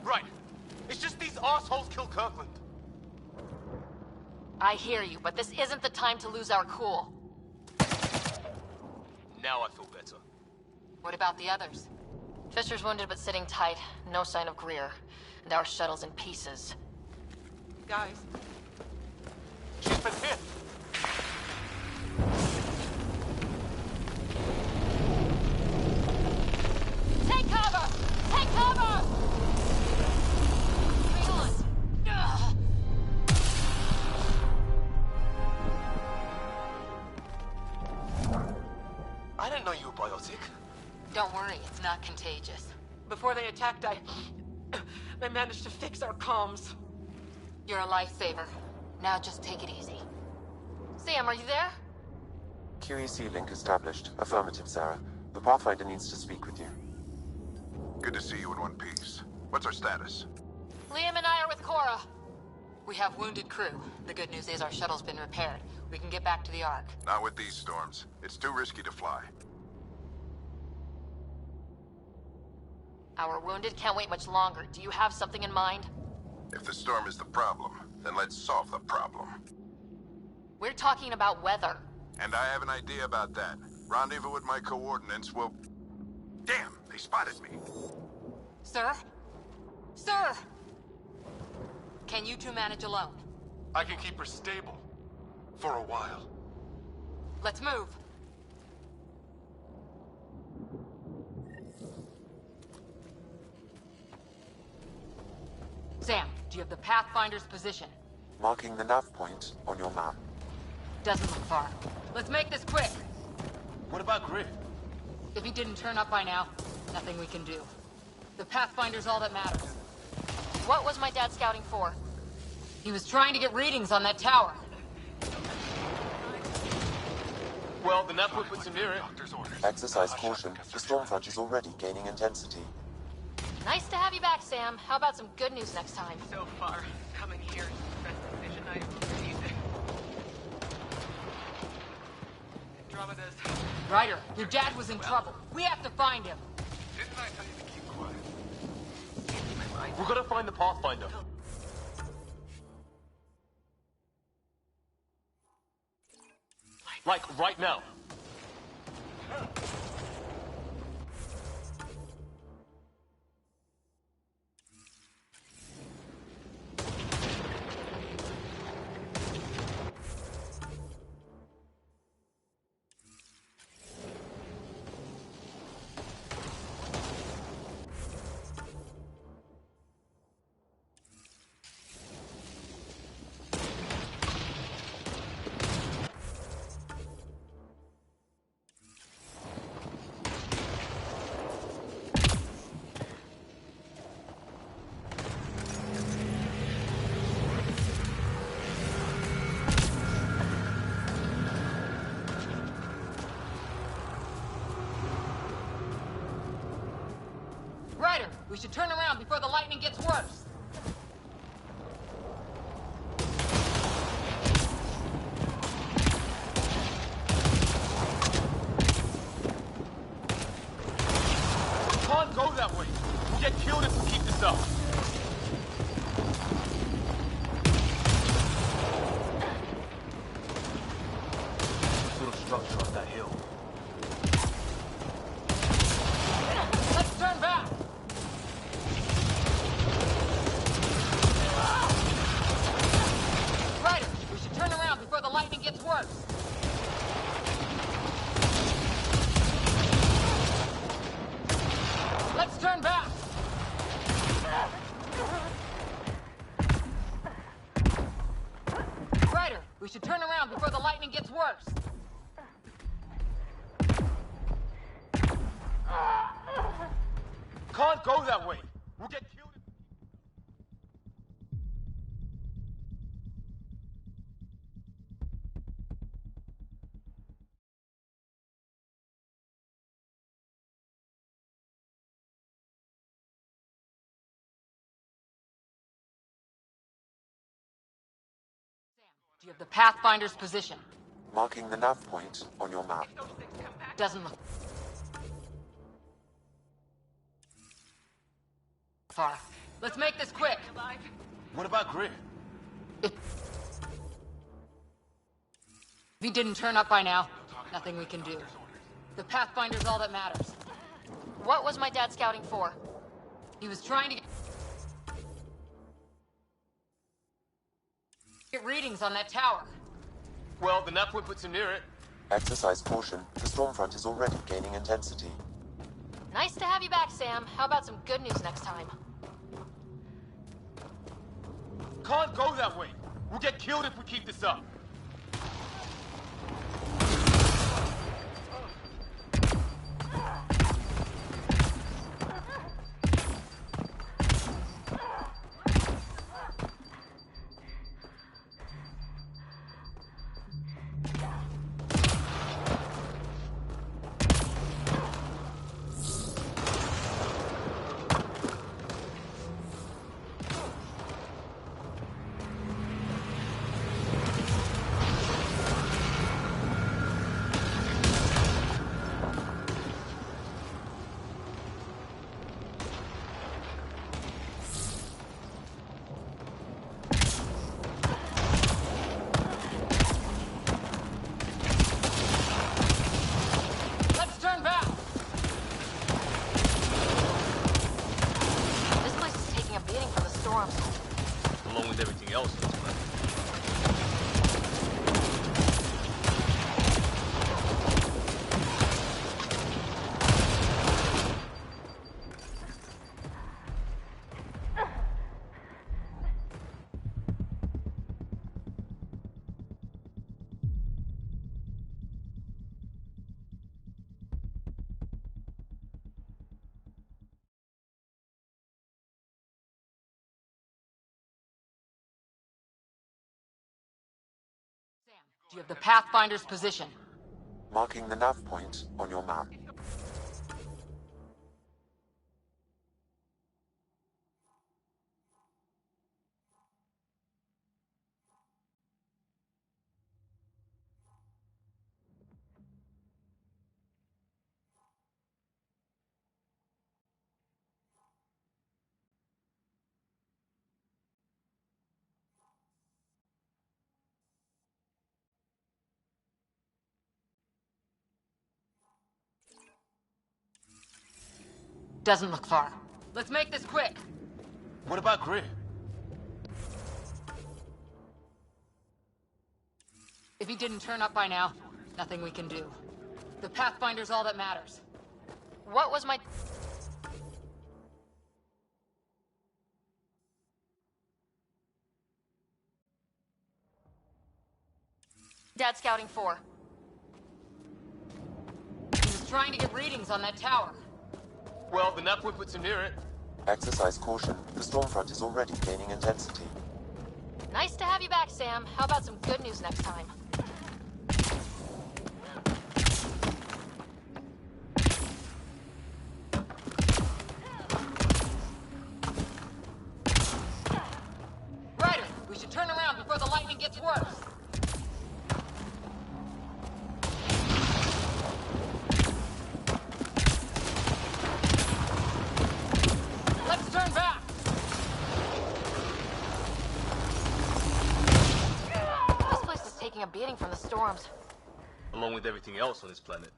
Right. It's just these assholes kill Kirkland. I hear you, but this isn't the time to lose our cool. Now I feel better. What about the others? Fisher's wounded but sitting tight. No sign of Greer. And our shuttle's in pieces. Guys. She's been hit. Take cover! Take cover! Hang on. Ugh. I didn't know you were biotic. Don't worry, it's not contagious. Before they attacked, I managed to fix our comms. You're a lifesaver. Now just take it easy. Sam, are you there? QEC link established. Affirmative, Sarah. The Pathfinder needs to speak with you. Good to see you in one piece. What's our status? Liam and I are with Cora. We have wounded crew. The good news is our shuttle's been repaired. We can get back to the Ark. Not with these storms. It's too risky to fly. Our wounded can't wait much longer. Do you have something in mind? If the storm is the problem, then let's solve the problem. We're talking about weather. And I have an idea about that. Rendezvous with my coordinates will... Damn, they spotted me. Sir? Sir! Can you two manage alone? I can keep her stable. For a while. Let's move. Sam, do you have the Pathfinder's position? Marking the nav point on your map. Doesn't look far. Let's make this quick. What about Grid? If he didn't turn up by now, nothing we can do. The Pathfinder's all that matters. What was my dad scouting for? He was trying to get readings on that tower. Well, the nav puts him near it. Exercise caution. The storm front is already gaining intensity. Nice to have you back, Sam. How about some good news next time? So far, coming here is the best decision I've made. Andromeda's Ryder, your dad was in trouble. We have to find him. Didn't I tell you to keep quiet? We're gonna find the Pathfinder. Like, right now. Ryder, we should turn around before the lightning gets worse. Can't go that way. We'll get killed if we keep this up. Little structure on that hill. Let's turn back. Ryder, we should turn around before the lightning gets worse. Let's turn back. Ryder, we should turn around before the lightning gets worse. Can't go that way. We'll get killed. Do you have the Pathfinder's position? Marking the nav point on your map. Doesn't look far. Let's make this quick. What about Greer? If he didn't turn up by now, nothing we can do. The Pathfinder's all that matters. What was my dad scouting for? He was trying to get readings on that tower. Well, the nav point puts him near it. Exercise caution. The storm front is already gaining intensity. Nice to have you back, Sam. How about some good news next time? Can't go that way. We'll get killed if we keep this up. Do you have the Pathfinder's position? Marking the nav point on your map. Doesn't look far. Let's make this quick. What about Greer? If he didn't turn up by now, nothing we can do. The Pathfinder's all that matters. What was my... Dad scouting for? He was trying to get readings on that tower. Well, the nav point puts him near it. Exercise caution. The storm front is already gaining intensity. Nice to have you back, Sam. How about some good news next time? Ryder, we should turn around before the lightning gets worse. Let's turn back. This place is taking a beating from the storms. Along with everything else on this planet.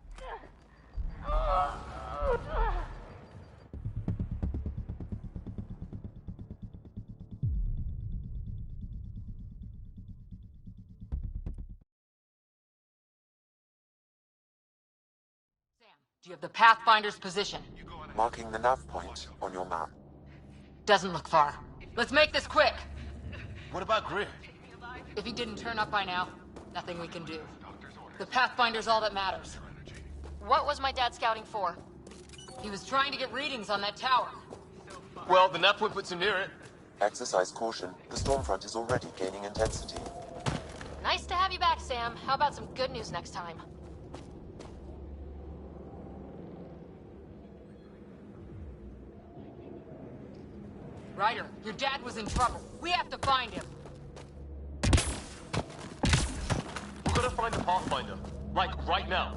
Do you have the Pathfinder's position? Marking the nav point on your map. Doesn't look far. Let's make this quick. What about Greer? If he didn't turn up by now, nothing we can do. The Pathfinder's all that matters. What was my dad scouting for? He was trying to get readings on that tower. Well, the nav point puts him near it. Exercise caution. The storm front is already gaining intensity. Nice to have you back, Sam. How about some good news next time? Ryder, your dad was in trouble. We have to find him. We're gonna find the Pathfinder. Like, right now.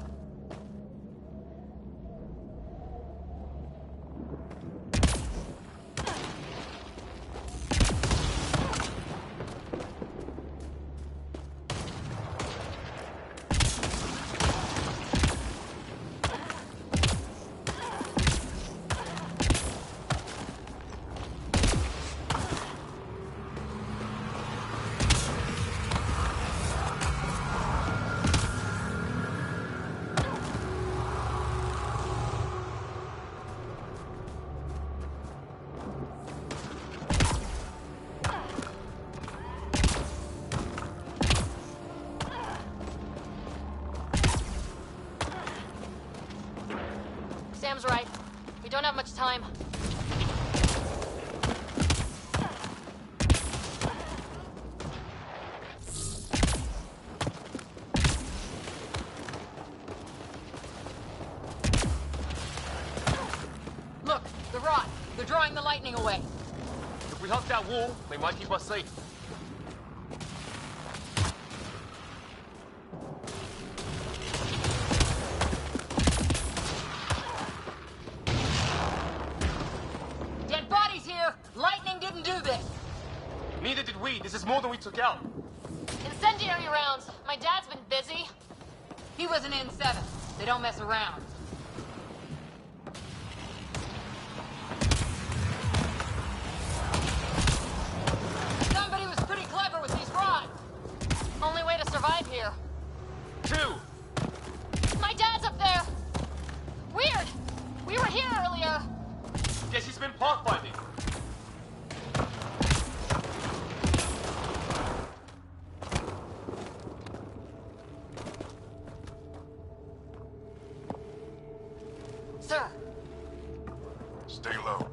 Sam's right. We don't have much time. Look, the rod. They're drawing the lightning away. If we hug that wall, they might keep us safe. Dead bodies here! Lightning didn't do this! Neither did we. This is more than we took out. Incendiary rounds. My dad's been busy. He was an N7. They don't mess around. Somebody was pretty clever with these rods. Only way to survive here. 2. My dad's up there. Weird. We were here earlier. Guess he's been pathfinding. Sir. Stay low.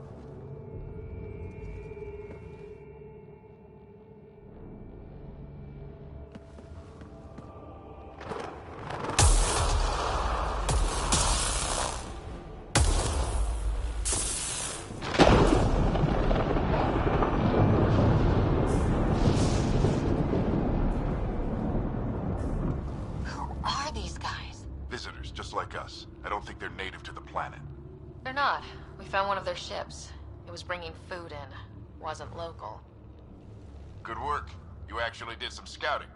Visitors, just like us. I don't think they're native to the planet. They're not. We found one of their ships. It was bringing food in. Wasn't local. Good work. You actually did some scouting.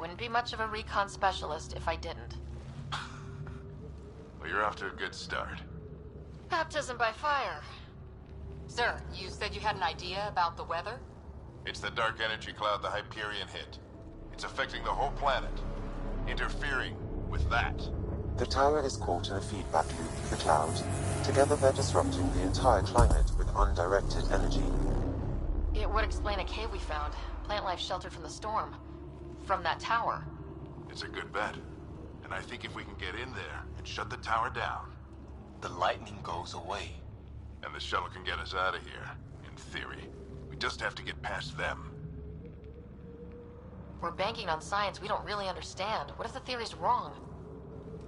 Wouldn't be much of a recon specialist if I didn't. Well, you're off to a good start. Baptism by fire. Sir, you said you had an idea about the weather? It's the dark energy cloud the Hyperion hit. It's affecting the whole planet, interfering with that. The tower is caught in a feedback loop with the cloud. Together they're disrupting the entire climate with undirected energy. It would explain a cave we found. Plant life sheltered from the storm. From that tower. It's a good bet. And I think if we can get in there and shut the tower down... the lightning goes away. And the shuttle can get us out of here, in theory. We just have to get past them. We're banking on science we don't really understand. What if the theory's wrong?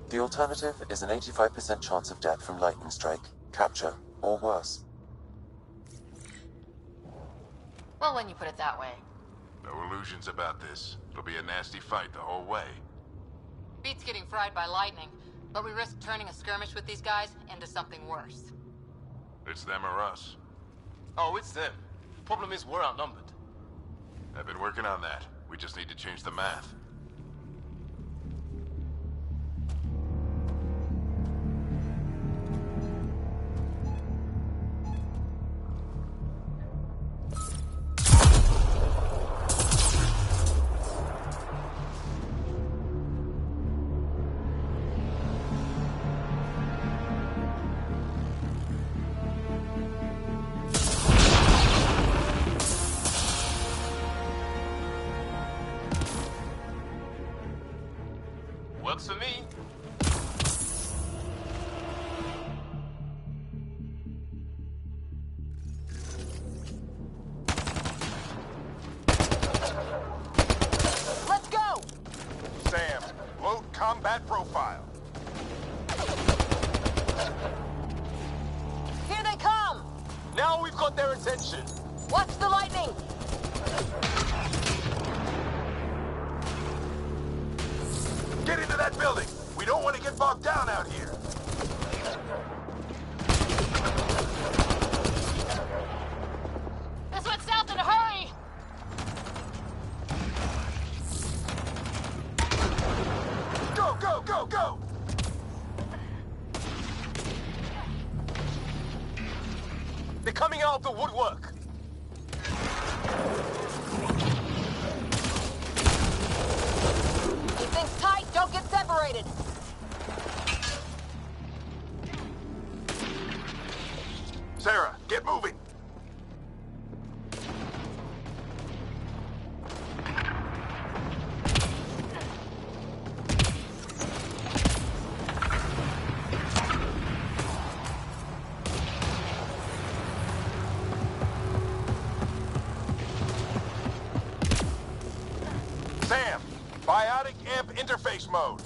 The alternative is an 85% chance of death from lightning strike, capture, or worse. Well, when you put it that way. No illusions about this. It'll be a nasty fight the whole way. Beats getting fried by lightning, but we risk turning a skirmish with these guys into something worse. It's them or us. Oh, it's them. Problem is, we're outnumbered. I've been working on that. We just need to change the math. Works for me. Let's go! Sam, load combat profile. Here they come! Now we've got their attention. Watch the lightning! Get into that building. We don't want to get bogged down out here. This one's south in a hurry! Go, go, go, go! They're coming out of the woodwork. Keep things tight, don't get separated! Sarah, get moving. Sam, biotic amp interface mode.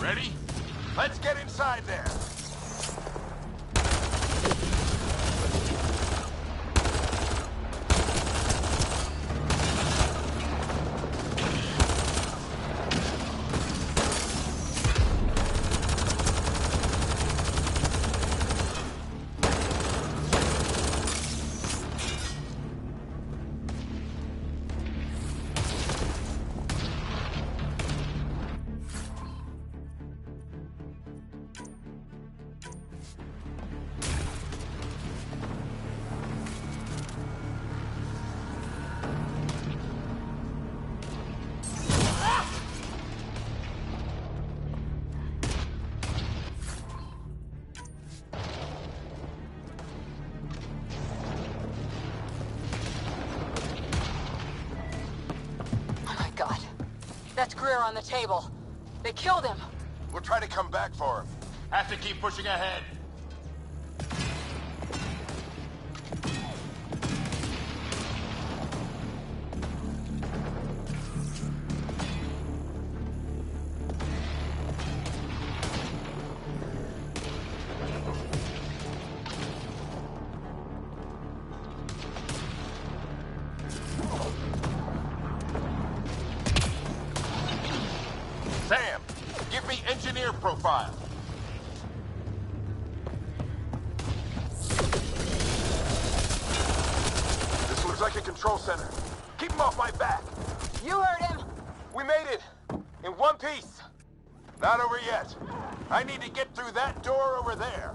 Ready? Let's get inside there. Oh my god. That's Greer on the table. They killed him. We'll try to come back for him. Have to keep pushing ahead. Sam, give me engineer profile. This looks like a control center. Keep him off my back. You heard him. We made it. In one piece. Not over yet. I need to get through that door over there.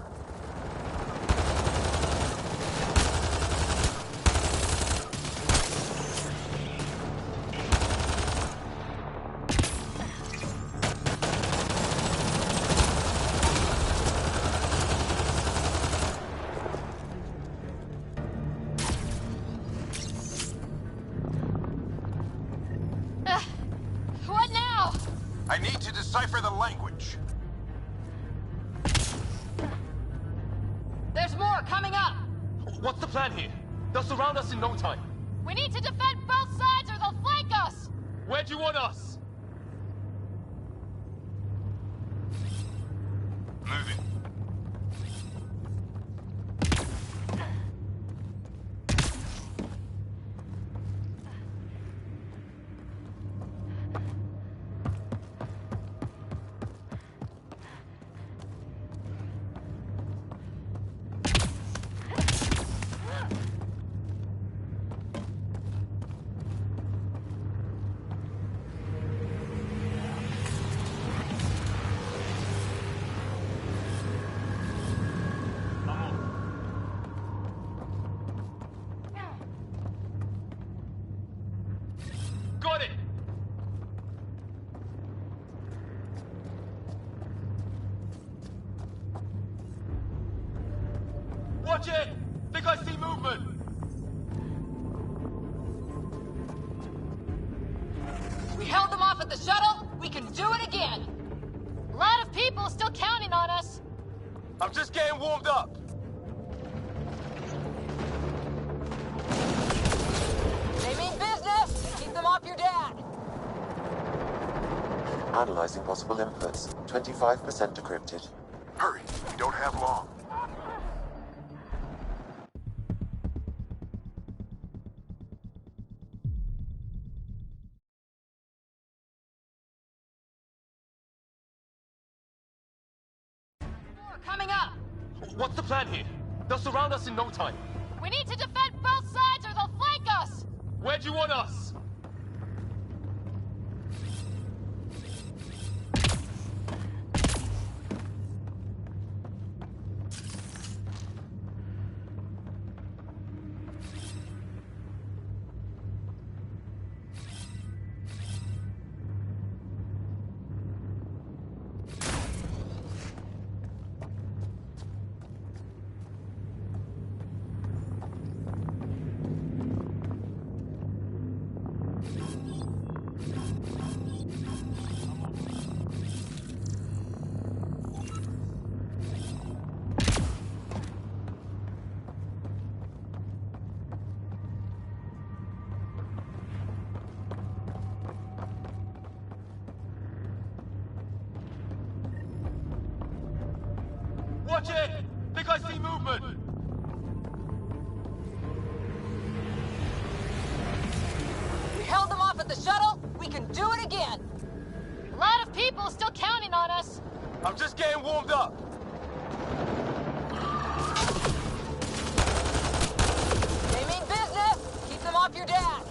What now? I need to decipher the language. There's more coming up. What's the plan here? They'll surround us in no time. We need to defend both sides or they'll flank us. Where do you want us? Moving. Got it! Watch it! Think I see movement! We held them off at the shuttle. We can do it again. A lot of people still counting on us. I'm just getting warmed up. They mean business. Keep them off your dad. Analyzing possible inputs. 25% decrypted. Hurry, we don't have long. More coming up. What's the plan here? They'll surround us in no time. We need to defend both sides or they'll flank us. Where do you want us? Watch it! Think I see movement! We held them off at the shuttle. We can do it again. A lot of people still counting on us. I'm just getting warmed up. They mean business. Keep them off your dad.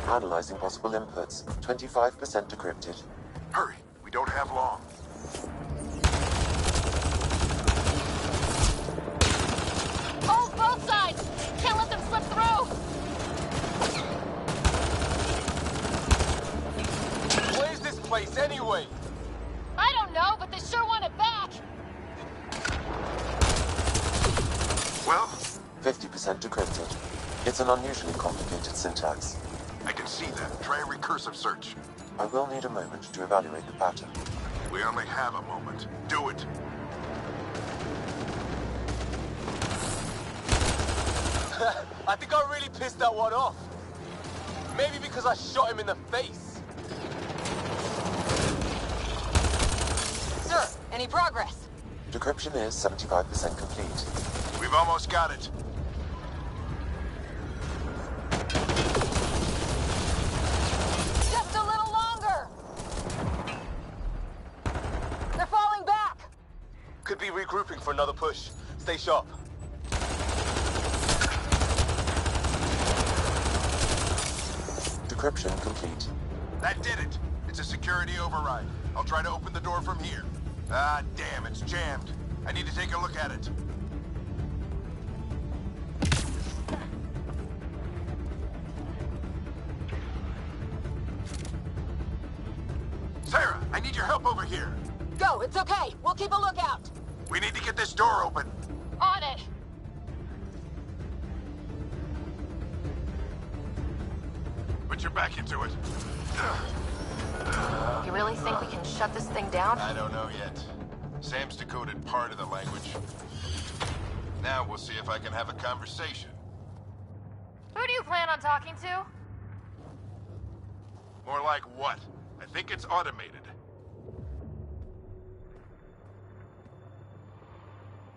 Analyzing possible inputs. 25% decrypted. Hurry, we don't have long. Hold both sides. Can't let them slip through. Where's this place anyway? I don't know, but they sure want it back. Well, 50% decrypted. It's an unusually complicated syntax. I can see that. Try a recursive search. I will need a moment to evaluate the pattern. We only have a moment. Do it. I think I really pissed that one off. Maybe because I shot him in the face. Sir, any progress? Decryption is 75% complete. We've almost got it. Just a little longer. regrouping for another push. Stay sharp. Decryption complete. That did it. It's a security override. I'll try to open the door from here. Ah, damn, it's jammed. I need to take a look at it. Sarah, I need your help over here. Go, it's okay. We'll keep a lookout. We need to get this door open. On it! Put your back into it. You really think we can shut this thing down? I don't know yet. Sam's decoded part of the language. Now we'll see if I can have a conversation. Who do you plan on talking to? More like what? I think it's automated.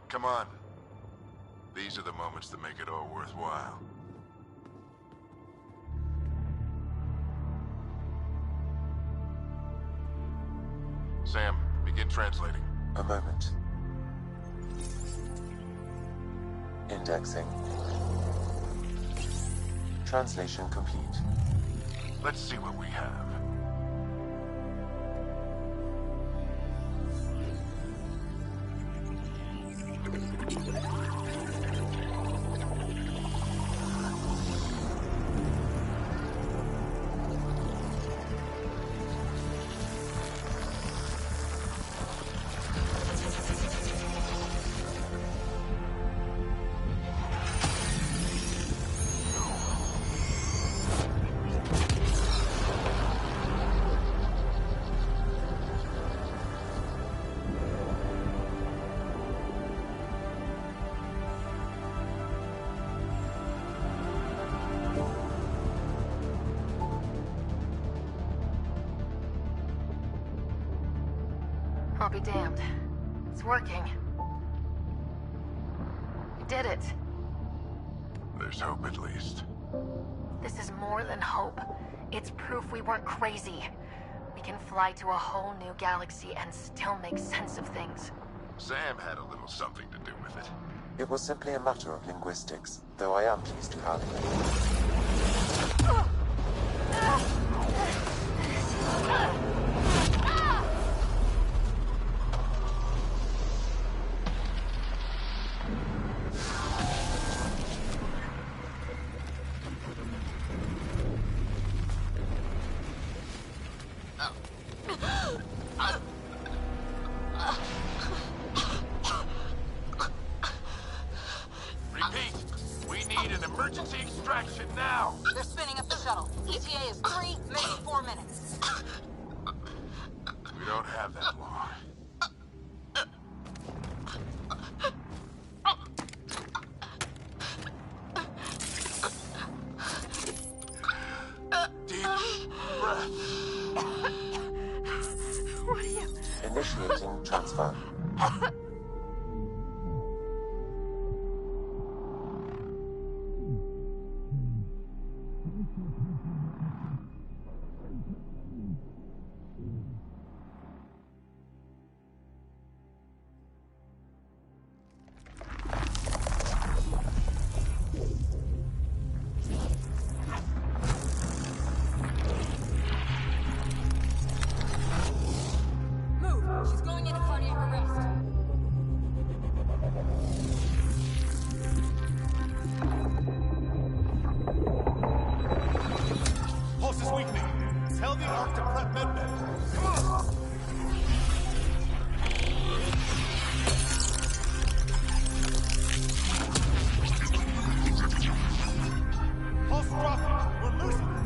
Come on. These are the moments that make it all worthwhile. Sam, begin translating. A moment. Indexing. Translation complete. Let's see what we have. I'll be damned. It's working. We did it. There's hope at least. This is more than hope. It's proof we weren't crazy. We can fly to a whole new galaxy and still make sense of things. Sam had a little something to do with it. It was simply a matter of linguistics, though I am pleased to have it. They're spinning up the shuttle. ETA is 3, maybe 4 minutes. We don't have that long. Deep breath. What are you? Initiating transfer. She's going into cardiac arrest. Pulse is weakening. Tell the Ark to prep medbay. Come on! Pulse dropping. We're losing it.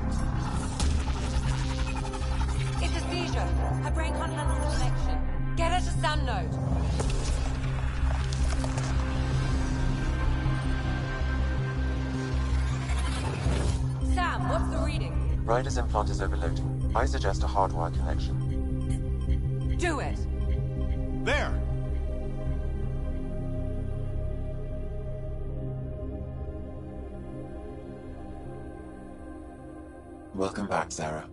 It's a seizure. Her brain can't handle the connection. Get her to stand node. Sam, what's the reading? Ryder's implant is overloading. I suggest a hardwire connection. Do it. There! Welcome back, Sarah.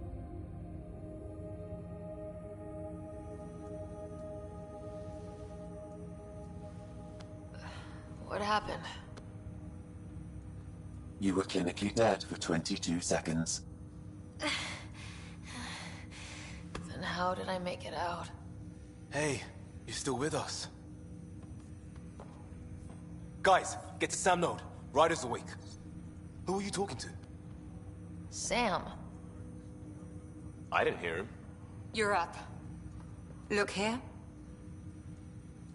What happened? You were clinically dead for 22 seconds. Then how did I make it out? Hey, you're still with us. Guys, get to Sam Node. Ryder's awake. Who are you talking to? Sam. I didn't hear him. You're up. Look here.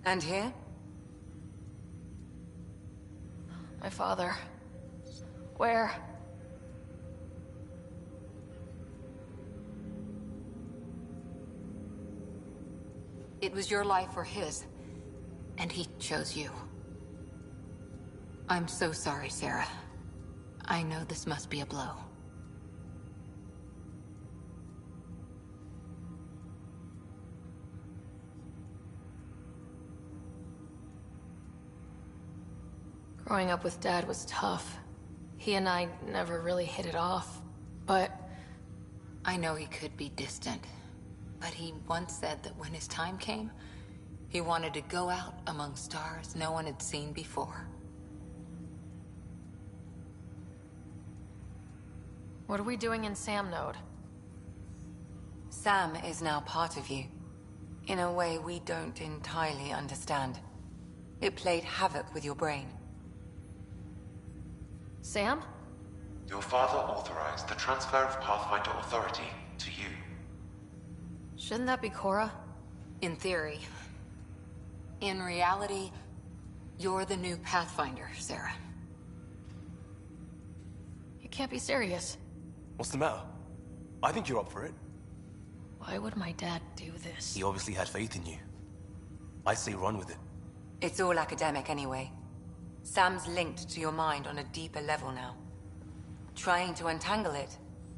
And here. My father. Where? It was your life or his, and he chose you. I'm so sorry, Sarah. I know this must be a blow. Growing up with Dad was tough. He and I never really hit it off, but... I know he could be distant, but he once said that when his time came, he wanted to go out among stars no one had seen before. What are we doing in Sam Node? Sam is now part of you, in a way we don't entirely understand. It played havoc with your brain. Sam? Your father authorized the transfer of Pathfinder authority to you. Shouldn't that be Cora? In theory. In reality, you're the new Pathfinder, Sarah. You can't be serious. What's the matter? I think you're up for it. Why would my dad do this? He obviously had faith in you. I say run with it. It's all academic anyway. Sam's linked to your mind on a deeper level now. Trying to untangle it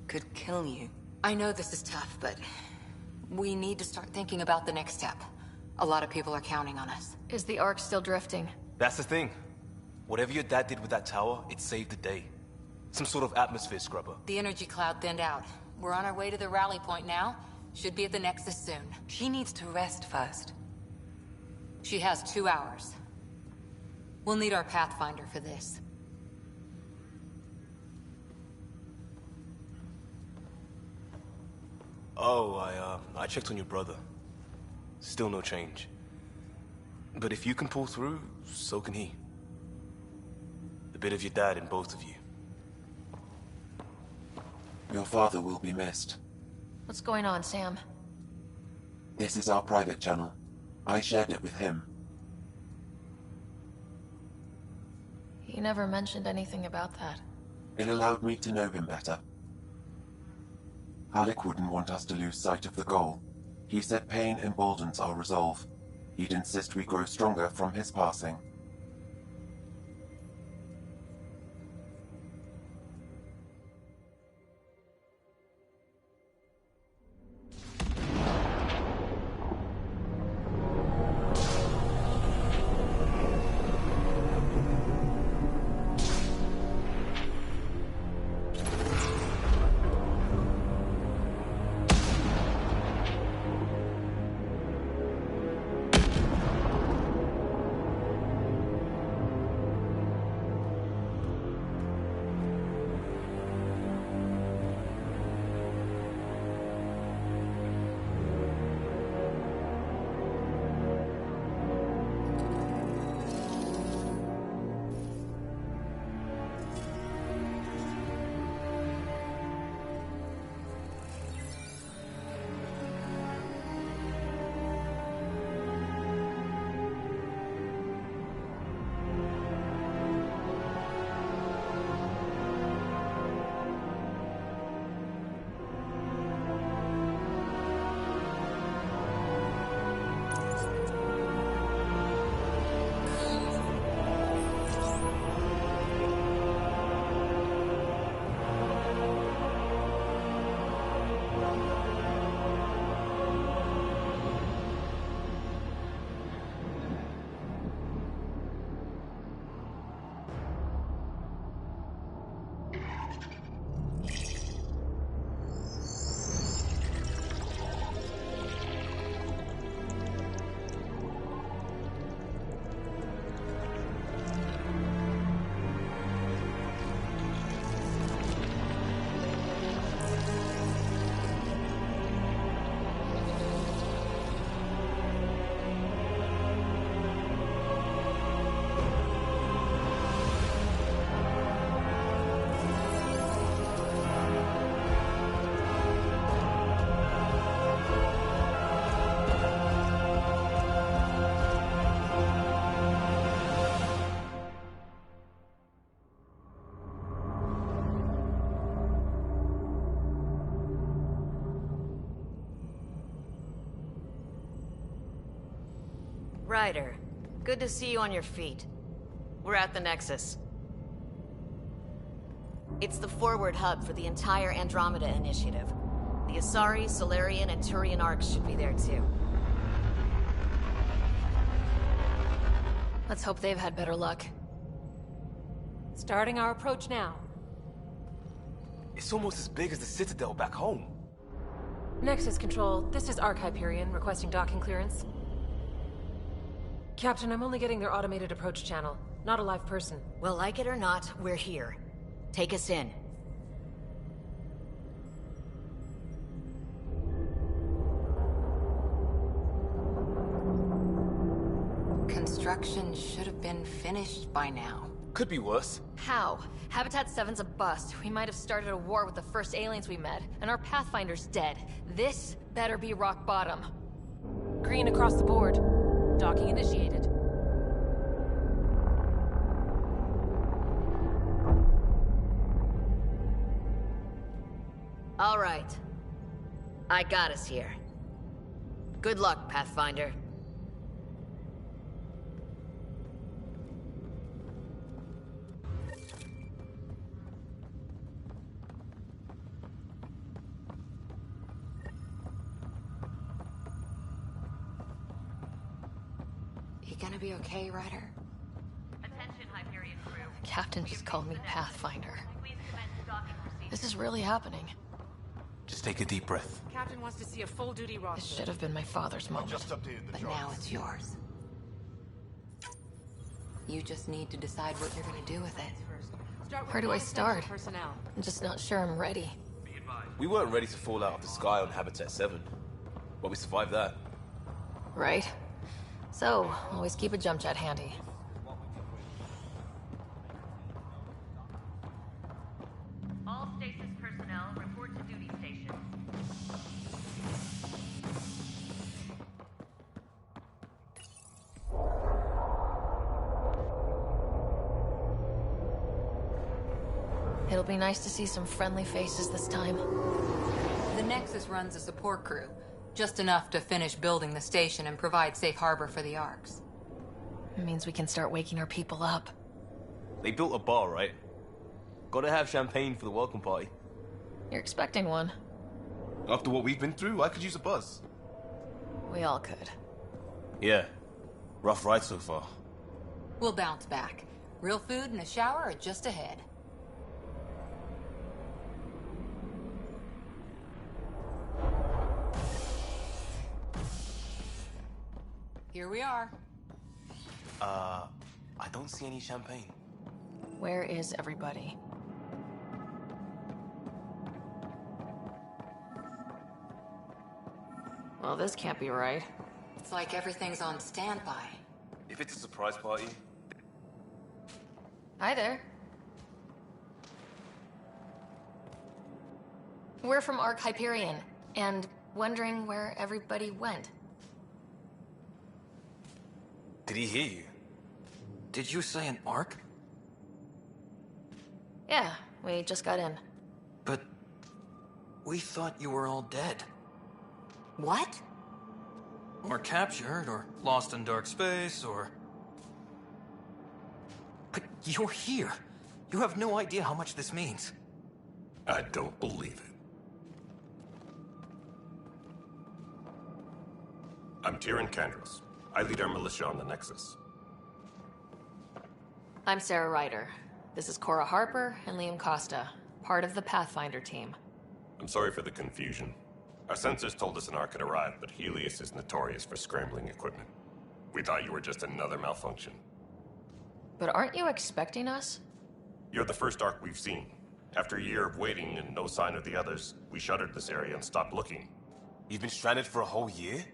could kill you. I know this is tough, but we need to start thinking about the next step. A lot of people are counting on us. Is the Ark still drifting? That's the thing. Whatever your dad did with that tower, it saved the day. Some sort of atmosphere scrubber. The energy cloud thinned out. We're on our way to the rally point now. Should be at the Nexus soon. She needs to rest first. She has 2 hours. We'll need our Pathfinder for this. Oh, I checked on your brother. Still no change. But if you can pull through, so can he. The bit of your dad in both of you. Your father will be missed. What's going on, Sam? This is our private channel. I shared it with him. He never mentioned anything about that. It allowed me to know him better. Alec wouldn't want us to lose sight of the goal. He said pain emboldens our resolve. He'd insist we grow stronger from his passing. Ryder, good to see you on your feet. We're at the Nexus. It's the forward hub for the entire Andromeda initiative. The Asari, Solarian, and Turian arcs should be there too. Let's hope they've had better luck. Starting our approach now. It's almost as big as the Citadel back home. Nexus Control, this is Arc Hyperion, requesting docking clearance. Captain, I'm only getting their automated approach channel, not a live person. Well, like it or not, we're here. Take us in. Construction should have been finished by now. Could be worse. How? Habitat 7's a bust. We might have started a war with the first aliens we met, and our Pathfinder's dead. This better be rock bottom. Green across the board. Docking initiated. All right. I got us here. Good luck, Pathfinder. You gonna be okay, Ryder? Attention, Hyperion crew. Captain just called me Pathfinder. This is really happening. Just take a deep breath. Captain wants to see a full-duty roster. This should have been my father's moment. But now it's yours. You just need to decide what you're gonna do with it. Where do I start? Personnel. I'm just not sure I'm ready. We weren't ready to fall out of the sky on Habitat 7. But we survived that. Right? So, always keep a jump jet handy. All stasis personnel report to duty stations. It'll be nice to see some friendly faces this time. The Nexus runs a support crew. Just enough to finish building the station and provide safe harbor for the arcs. It means we can start waking our people up. They built a bar, right? Gotta have champagne for the welcome party. You're expecting one. After what we've been through, I could use a buzz. We all could. Yeah. Rough ride so far. We'll bounce back. Real food and a shower are just ahead. Here we are. I don't see any champagne. Where is everybody? Well, this can't be right. It's like everything's on standby. If it's a surprise party... Hi there. We're from Arc Hyperion, and wondering where everybody went. Did he hear you? Did you say an arc? Yeah, we just got in. But we thought you were all dead. What? Or captured, or lost in dark space, or... But you're here. You have no idea how much this means. I don't believe it. I'm Tyrion Candros. I lead our militia on the Nexus. I'm Sarah Ryder. This is Cora Harper and Liam Costa, part of the Pathfinder team. I'm sorry for the confusion. Our sensors told us an arc had arrived, but Helios is notorious for scrambling equipment. We thought you were just another malfunction. But aren't you expecting us? You're the first arc we've seen. After a year of waiting and no sign of the others, we shuttered this area and stopped looking. You've been stranded for a whole year?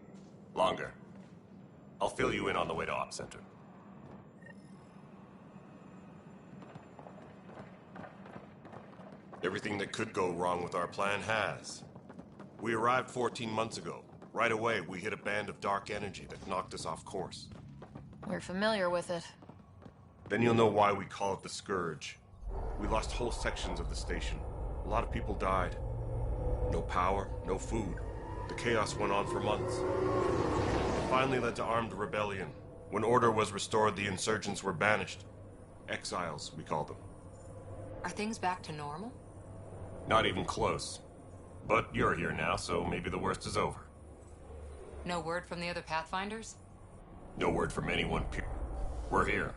Longer. I'll fill you in on the way to Op Center. Everything that could go wrong with our plan has. We arrived 14 months ago. Right away, we hit a band of dark energy that knocked us off course. We're familiar with it. Then you'll know why we call it the Scourge. We lost whole sections of the station. A lot of people died. No power, no food. The chaos went on for months. It finally led to armed rebellion. When order was restored, the insurgents were banished. Exiles, we call them. Are things back to normal? Not even close. But you're here now, so maybe the worst is over. No word from the other Pathfinders? No word from anyone. We're here.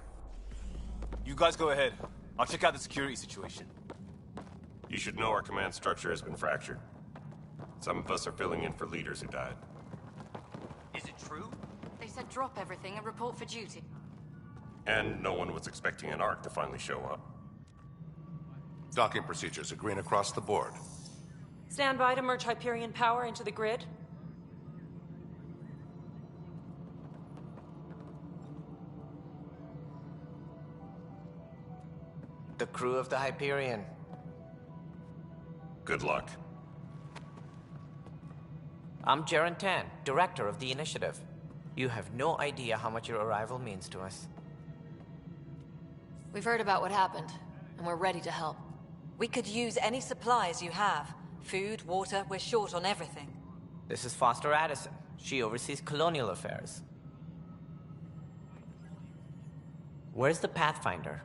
You guys go ahead. I'll check out the security situation. You should know our command structure has been fractured. Some of us are filling in for leaders who died. Is it true? They said drop everything and report for duty. And no one was expecting an Ark to finally show up. Docking procedures are green across the board. Stand by to merge Hyperion power into the grid. The crew of the Hyperion. Good luck. I'm Jaren Tan, director of the initiative. You have no idea how much your arrival means to us. We've heard about what happened, and we're ready to help. We could use any supplies you have. Food, water, we're short on everything. This is Foster Addison. She oversees colonial affairs. Where's the Pathfinder?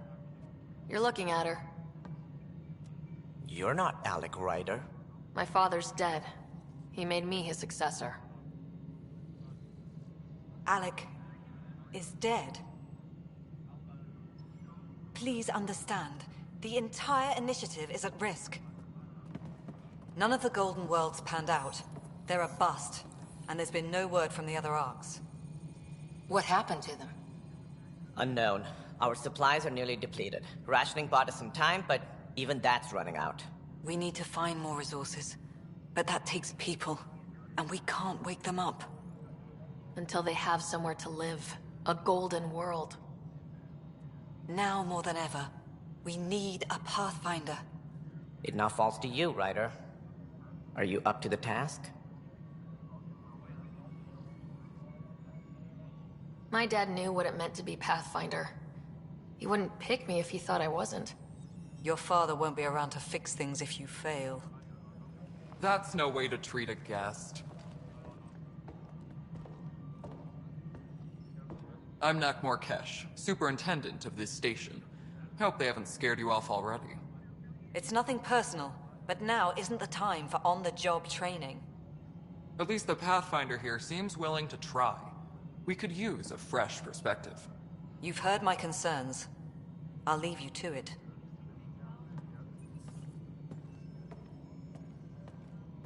You're looking at her. You're not Alec Ryder. My father's dead. He made me his successor. Alec is dead. Please understand, the entire initiative is at risk. None of the Golden Worlds panned out. They're a bust, and there's been no word from the other arcs. What happened to them? Unknown. Our supplies are nearly depleted. Rationing bought us some time, but even that's running out. We need to find more resources, but that takes people, and we can't wake them up. Until they have somewhere to live. A golden world. Now more than ever, we need a Pathfinder. It now falls to you, Ryder. Are you up to the task? My dad knew what it meant to be Pathfinder. He wouldn't pick me if he thought I wasn't. Your father won't be around to fix things if you fail. That's no way to treat a guest. I'm Nak Morkesh, superintendent of this station. Hope they haven't scared you off already. It's nothing personal, but now isn't the time for on-the-job training. At least the Pathfinder here seems willing to try. We could use a fresh perspective. You've heard my concerns. I'll leave you to it.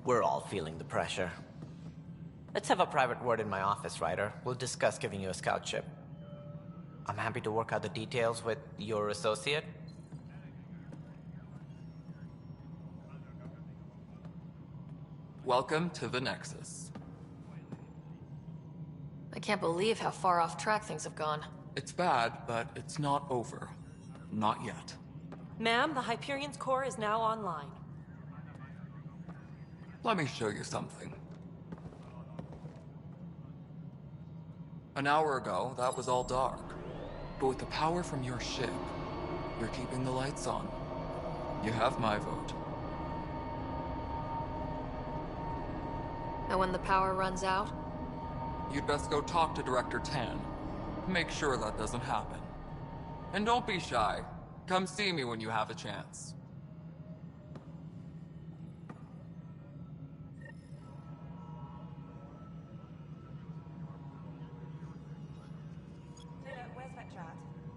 We're all feeling the pressure. Let's have a private word in my office, Ryder. We'll discuss giving you a scout ship. I'm happy to work out the details with your associate. Welcome to the Nexus. I can't believe how far off track things have gone. It's bad, but it's not over. Not yet. Ma'am, the Hyperion's core is now online. Let me show you something. An hour ago, that was all dark. But with the power from your ship, you're keeping the lights on. You have my vote. And when the power runs out? You'd best go talk to Director Tan. Make sure that doesn't happen. And don't be shy. Come see me when you have a chance. Where's Vector at?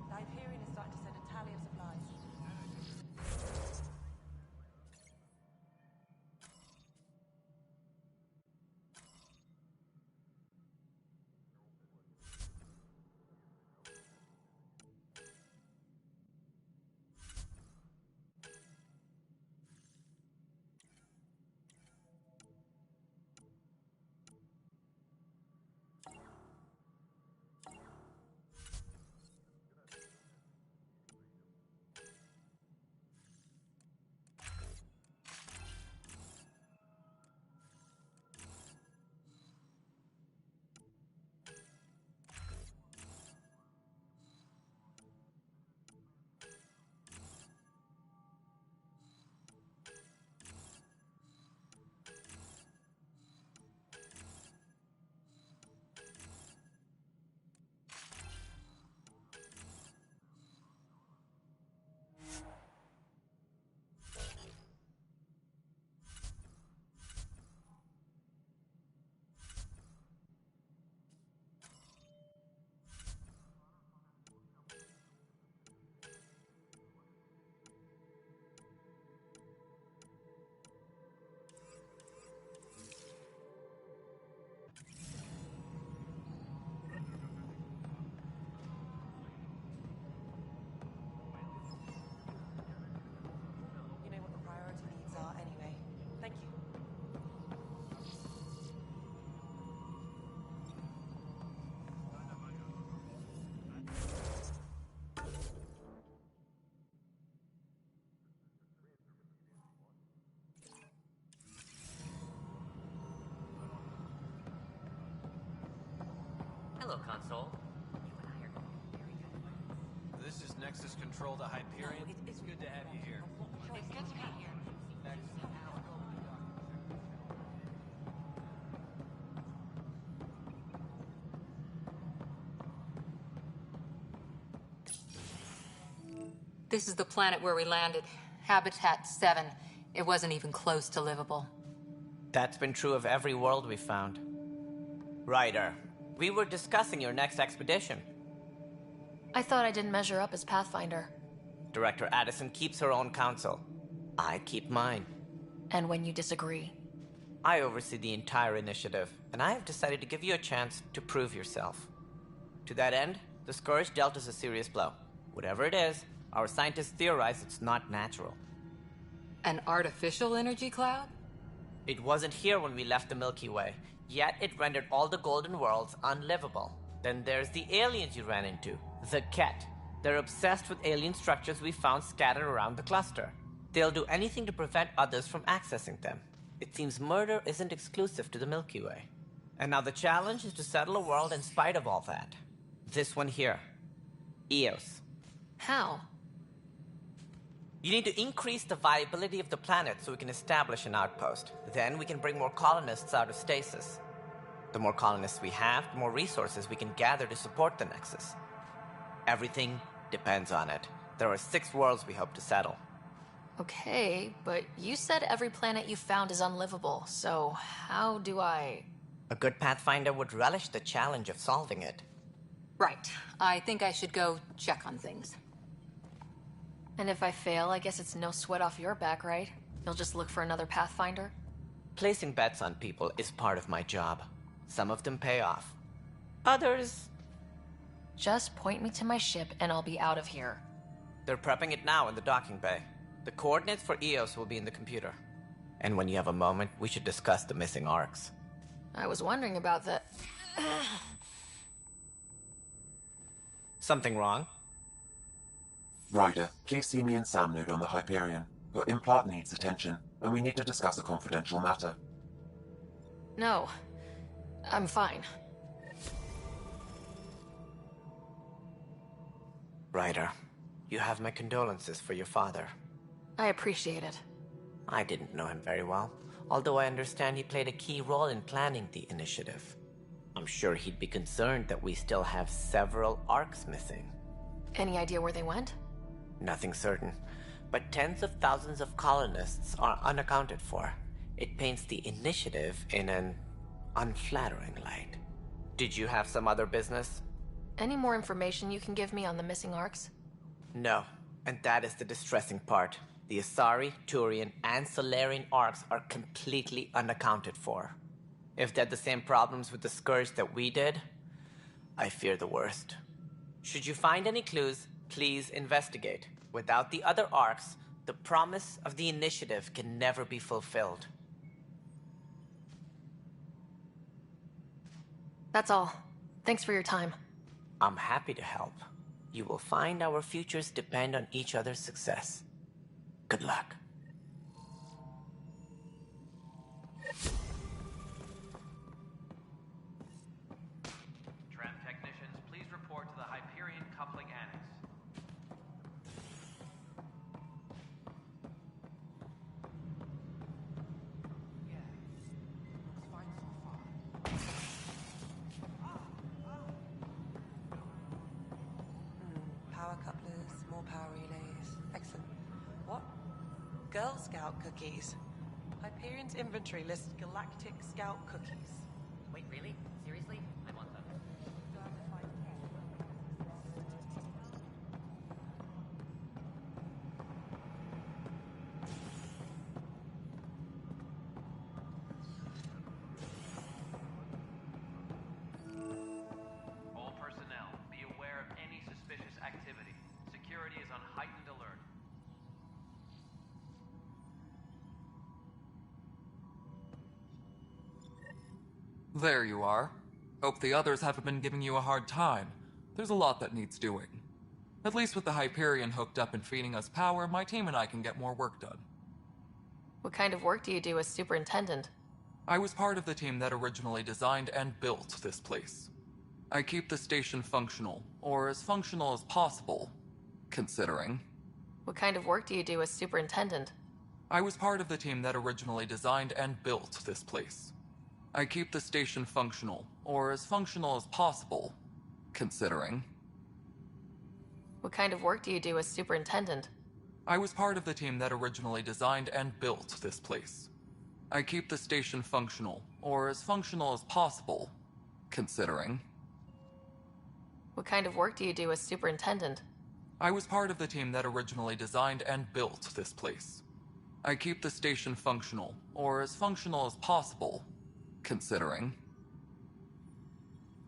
The Hyperion is starting to send a tally of supplies. Hello, console. This is Nexus Control to Hyperion. It's good to have you here. It's good to be here. This is the planet where we landed. Habitat 7. It wasn't even close to livable. That's been true of every world we've found. Ryder, we were discussing your next expedition. I thought I didn't measure up as Pathfinder. Director Addison keeps her own counsel. I keep mine. And when you disagree? I oversee the entire initiative, and I have decided to give you a chance to prove yourself. To that end, the Scourge dealt us a serious blow. Whatever it is, our scientists theorize it's not natural. An artificial energy cloud? It wasn't here when we left the Milky Way, yet it rendered all the Golden Worlds unlivable. Then there's the aliens you ran into, the Ket. They're obsessed with alien structures we found scattered around the cluster. They'll do anything to prevent others from accessing them. It seems murder isn't exclusive to the Milky Way. And now the challenge is to settle a world in spite of all that. This one here. Eos. How? You need to increase the viability of the planet so we can establish an outpost. Then we can bring more colonists out of stasis. The more colonists we have, the more resources we can gather to support the Nexus. Everything depends on it. There are 6 worlds we hope to settle. Okay, but you said every planet you found is unlivable, so how do I... A good Pathfinder would relish the challenge of solving it. Right. I think I should go check on things. And if I fail, I guess it's no sweat off your back, right? You'll just look for another Pathfinder? Placing bets on people is part of my job. Some of them pay off. Others... Just point me to my ship and I'll be out of here. They're prepping it now in the docking bay. The coordinates for Eos will be in the computer. And when you have a moment, we should discuss the missing arcs. I was wondering about that. Something wrong? Ryder, please see me and Sam Node on the Hyperion. Your implant needs attention, and we need to discuss a confidential matter. No. I'm fine. Ryder, you have my condolences for your father. I appreciate it. I didn't know him very well, although I understand he played a key role in planning the initiative. I'm sure he'd be concerned that we still have several arcs missing. Any idea where they went? Nothing certain, but tens of thousands of colonists are unaccounted for. It paints the initiative in an unflattering light. Did you have some other business? Any more information you can give me on the missing arcs? No, and that is the distressing part. The Asari, Turian, and Solarian arcs are completely unaccounted for. If they had the same problems with the Scourge that we did, I fear the worst. Should you find any clues, please investigate. Without the other arcs, the promise of the initiative can never be fulfilled. That's all. Thanks for your time. I'm happy to help. You will find our futures depend on each other's success. Good luck. Tram technicians, please report to the Hyperion Coupling Annex. Power couplers, more power relays. Excellent. What? Girl Scout cookies. Hyperion's inventory lists Galactic Scout cookies. Wait, really? Seriously? I want them. All personnel, be aware of any suspicious activity. Security is on heightened alert. There you are. Hope the others haven't been giving you a hard time. There's a lot that needs doing. At least with the Hyperion hooked up and feeding us power, my team and I can get more work done. What kind of work do you do as superintendent? I was part of the team that originally designed and built this place. I keep the station functional, or as functional as possible, considering. What kind of work do you do as superintendent? I was part of the team that originally designed and built this place. I keep the station functional, or as functional as possible, considering. What kind of work do you do as superintendent? I was part of the team that originally designed and built this place. I keep the station functional, or as functional as possible, considering. What kind of work do you do as superintendent? I was part of the team that originally designed and built this place. I keep the station functional, or as functional as possible, considering.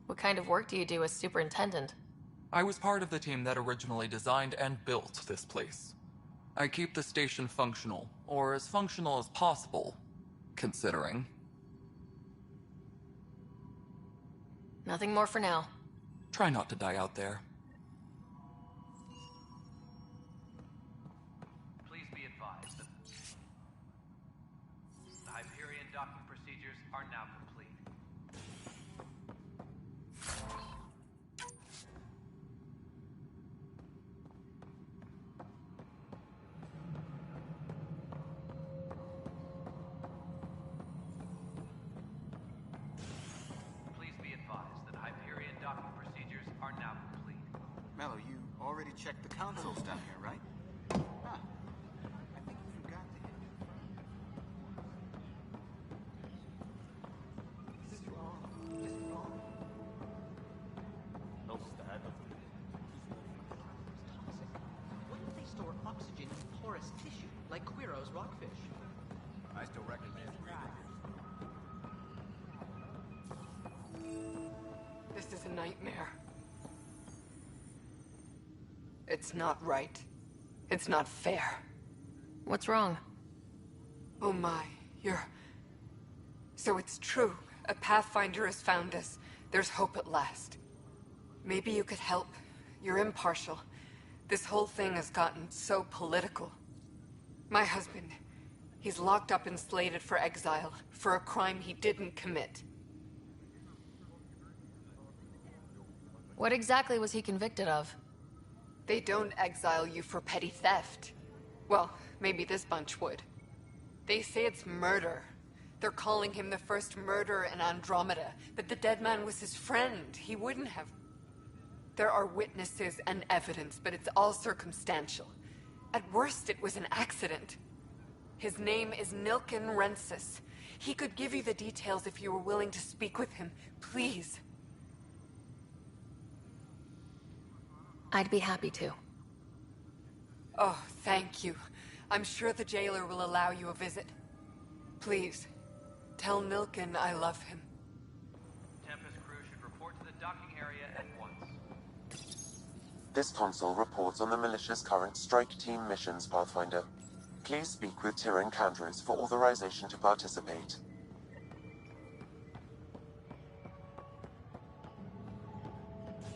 What kind of work do you do as superintendent? I was part of the team that originally designed and built this place. I keep the station functional, or as functional as possible, considering. Nothing more for now. Try not to die out there. Please be advised that the Hyperion docking procedures are now complete. Please be advised that Hyperion docking procedures are now complete. Mello, you already checked the consoles down here, right? Huh. I think you forgot to hit it. This is wrong. This is wrong. No stat. What if they store oxygen in porous tissue, like Quiro's rockfish? I still recommend This is a nightmare. It's not right. It's not fair. What's wrong? Oh my, So it's true. A Pathfinder has found us. There's hope at last. Maybe you could help. You're impartial. This whole thing has gotten so political. My husband, he's locked up and slated for exile for a crime he didn't commit. What exactly was he convicted of? They don't exile you for petty theft. Well, maybe this bunch would. They say it's murder. They're calling him the first murderer in Andromeda, but the dead man was his friend. He wouldn't have. There are witnesses and evidence, but it's all circumstantial. At worst, it was an accident. His name is Nilken Rensis. He could give you the details if you were willing to speak with him. Please. I'd be happy to. Oh, thank you. I'm sure the jailer will allow you a visit. Please, tell Nilken I love him. Tempest crew should report to the docking area at once. This console reports on the militia's current strike team missions, Pathfinder. Please speak with Tyrion Candros for authorization to participate.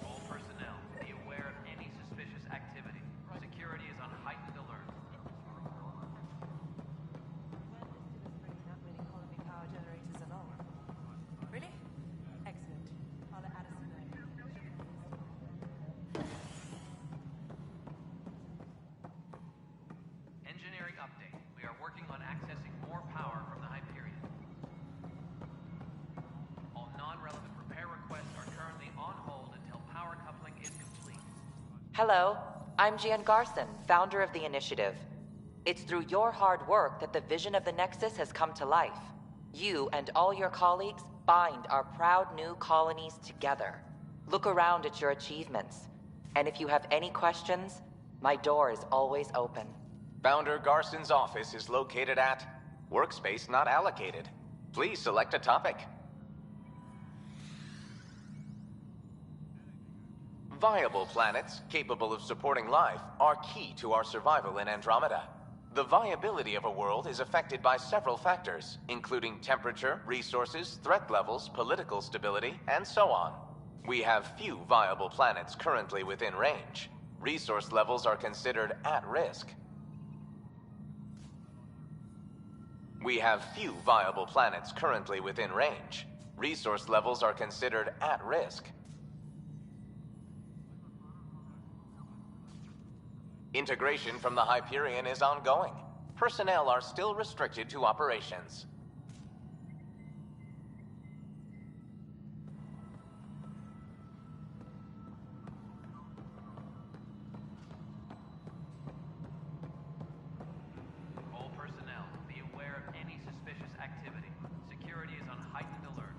All personnel, be aware of any suspicious activity. Security is on heightened alert. Not many colony power generators at all. Really? Excellent. Father Addison. Engineering update. We are working on accessing more power from the Hyperion. All non-relevant repair requests are currently on hold until power coupling is complete. Hello, I'm Jan Garson, founder of the initiative. It's through your hard work that the vision of the Nexus has come to life. You and all your colleagues bind our proud new colonies together. Look around at your achievements. And if you have any questions, my door is always open. Founder Garson's office is located at Workspace Not Allocated. Please select a topic. Viable planets capable of supporting life are key to our survival in Andromeda. The viability of a world is affected by several factors, including temperature, resources, threat levels, political stability, and so on. We have few viable planets currently within range. Resource levels are considered at risk. We have few viable planets currently within range. Resource levels are considered at risk. Integration from the Hyperion is ongoing. Personnel are still restricted to operations. All personnel, be aware of any suspicious activity. Security is on heightened alert.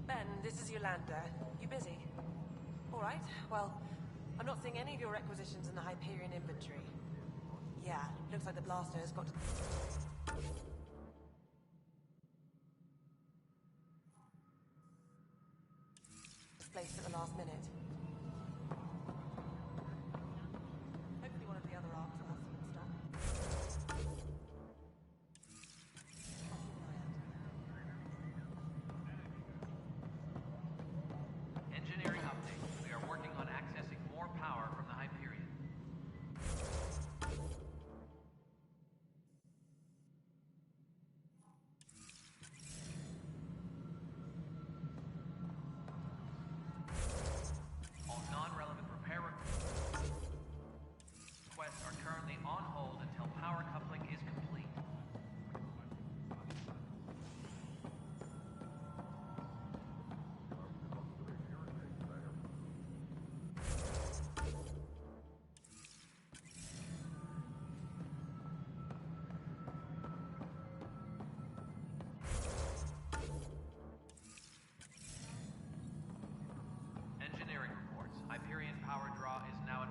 Ben, this is Yolanda. You busy? All right. Well, I'm not seeing any of your requisitions in the Hyperion inventory. Yeah, looks like the blaster has got to... Displaced at the last minute. Hopefully one of the other arcs will have some stock. Engineering update. We are working on accessing more power from the Hyperion. All non-relevant repair requests are currently on hold until power coupling is complete. Engineering reports. Hyperion power draw is now at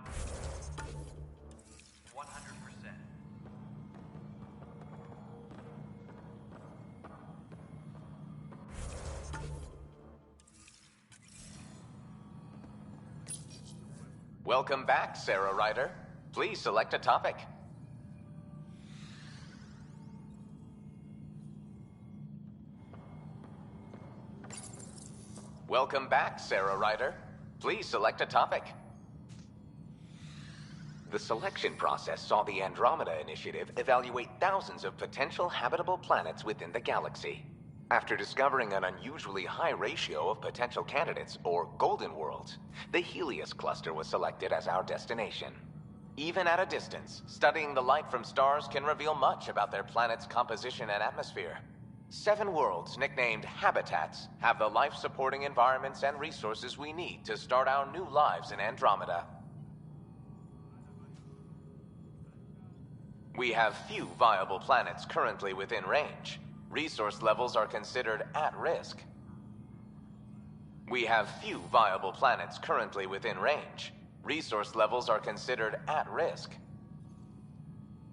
100%. Welcome back, Sarah Ryder. Please select a topic. Welcome back, Sarah Ryder. Please select a topic. The selection process saw the Andromeda Initiative evaluate thousands of potential habitable planets within the galaxy. After discovering an unusually high ratio of potential candidates, or golden worlds, the Helios cluster was selected as our destination. Even at a distance, studying the light from stars can reveal much about their planet's composition and atmosphere. 7 worlds, nicknamed habitats, have the life-supporting environments and resources we need to start our new lives in Andromeda. We have few viable planets currently within range. Resource levels are considered at risk. We have few viable planets currently within range. Resource levels are considered at risk.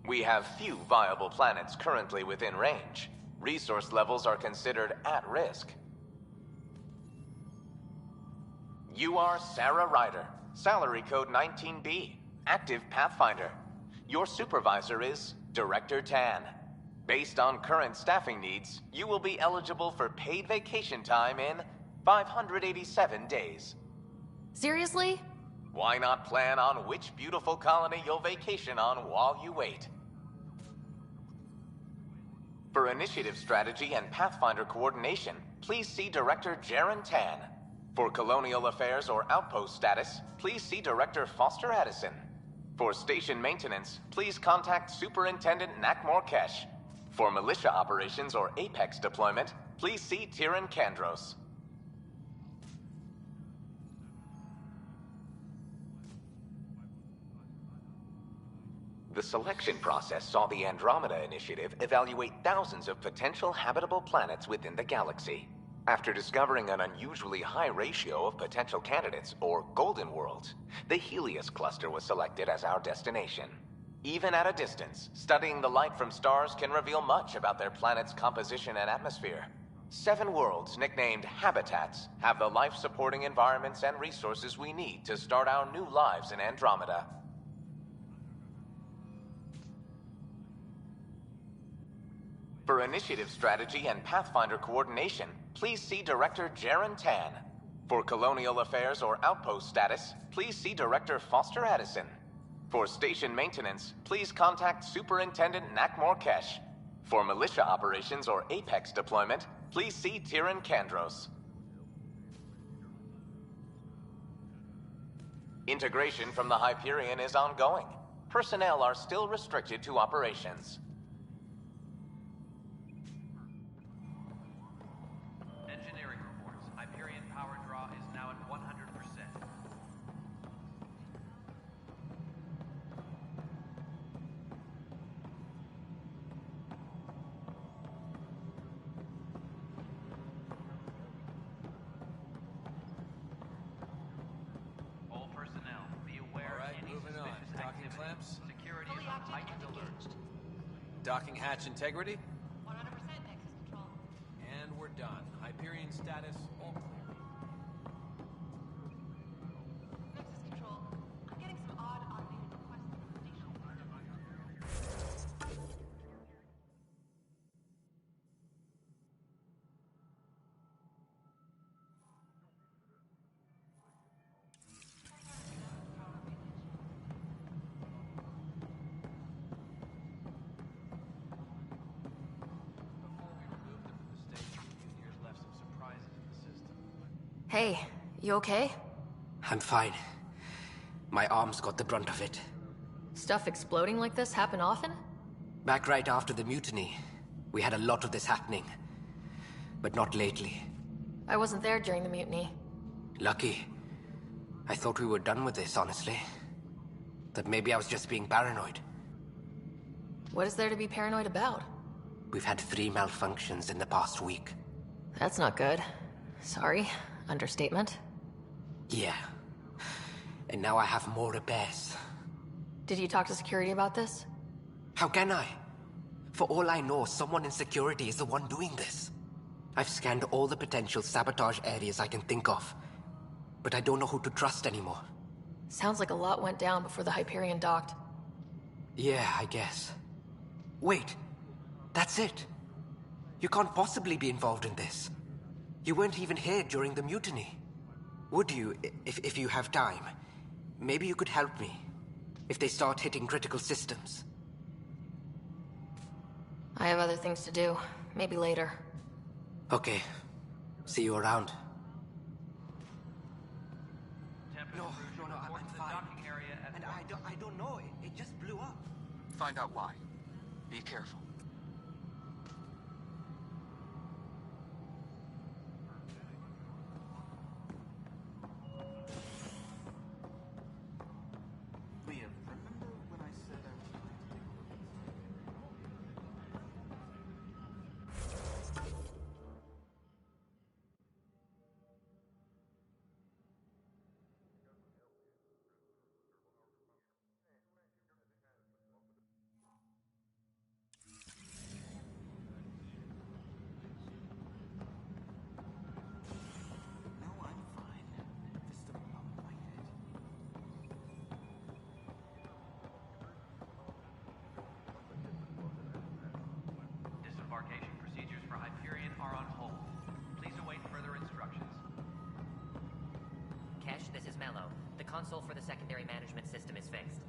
We have few viable planets currently within range. Resource levels are considered at risk. You are Sarah Ryder, salary code 19B, active Pathfinder. Your supervisor is Director Tan. Based on current staffing needs, you will be eligible for paid vacation time in 587 days. Seriously? Why not plan on which beautiful colony you'll vacation on while you wait? For initiative strategy and Pathfinder coordination, please see Director Jaren Tan. For colonial affairs or outpost status, please see Director Foster Addison. For station maintenance, please contact Superintendent Nakmor Kesh. For militia operations or Apex deployment, please see Tyran Kandros. The selection process saw the Andromeda Initiative evaluate thousands of potential habitable planets within the galaxy. After discovering an unusually high ratio of potential candidates, or golden worlds, the Helios cluster was selected as our destination. Even at a distance, studying the light from stars can reveal much about their planet's composition and atmosphere. 7 worlds, nicknamed habitats, have the life-supporting environments and resources we need to start our new lives in Andromeda. For initiative strategy and Pathfinder coordination, please see Director Jaren Tan. For colonial affairs or outpost status, please see Director Foster Addison. For station maintenance, please contact Superintendent Nakmor Kesh. For militia operations or Apex deployment, please see Tyran Kandros. Integration from the Hyperion is ongoing. Personnel are still restricted to operations. Engineering reports. Hyperion power draw is now at 100%. All personnel, be aware of any suspicious activity. Clamps. Security is on heightened alert. Docking hatch integrity. 100% Nexus Control. And we're done. Hyperion status, all clear. Nexus Control. I'm getting some odd automated requests from the station. Hey, you okay? I'm fine. My arms got the brunt of it. Stuff exploding like this happen often? Back right after the mutiny, we had a lot of this happening. But not lately. I wasn't there during the mutiny. Lucky. I thought we were done with this, honestly. That maybe I was just being paranoid. What is there to be paranoid about? We've had 3 malfunctions in the past week. That's not good. Sorry. Understatement. Yeah. And now I have more repairs. Did you talk to security about this? How can I? For all I know, someone in security is the one doing this. I've scanned all the potential sabotage areas I can think of. But I don't know who to trust anymore. Sounds like a lot went down before the Hyperion docked. Yeah, I guess. Wait. That's it. You can't possibly be involved in this. You weren't even here during the mutiny. Would you, if you have time? Maybe you could help me. If they start hitting critical systems. I have other things to do. Maybe later. Okay. See you around. No, I'm fine. And I don't know. It just blew up. Find out why. Be careful. Leah, remember when I said I was going to take a look at No, I'm fine. Just a lightheaded. Disembarkation procedures for Hyperion are on hold. Please await further instructions. Kesh, this is Mello. The console for the secondary management system is fixed.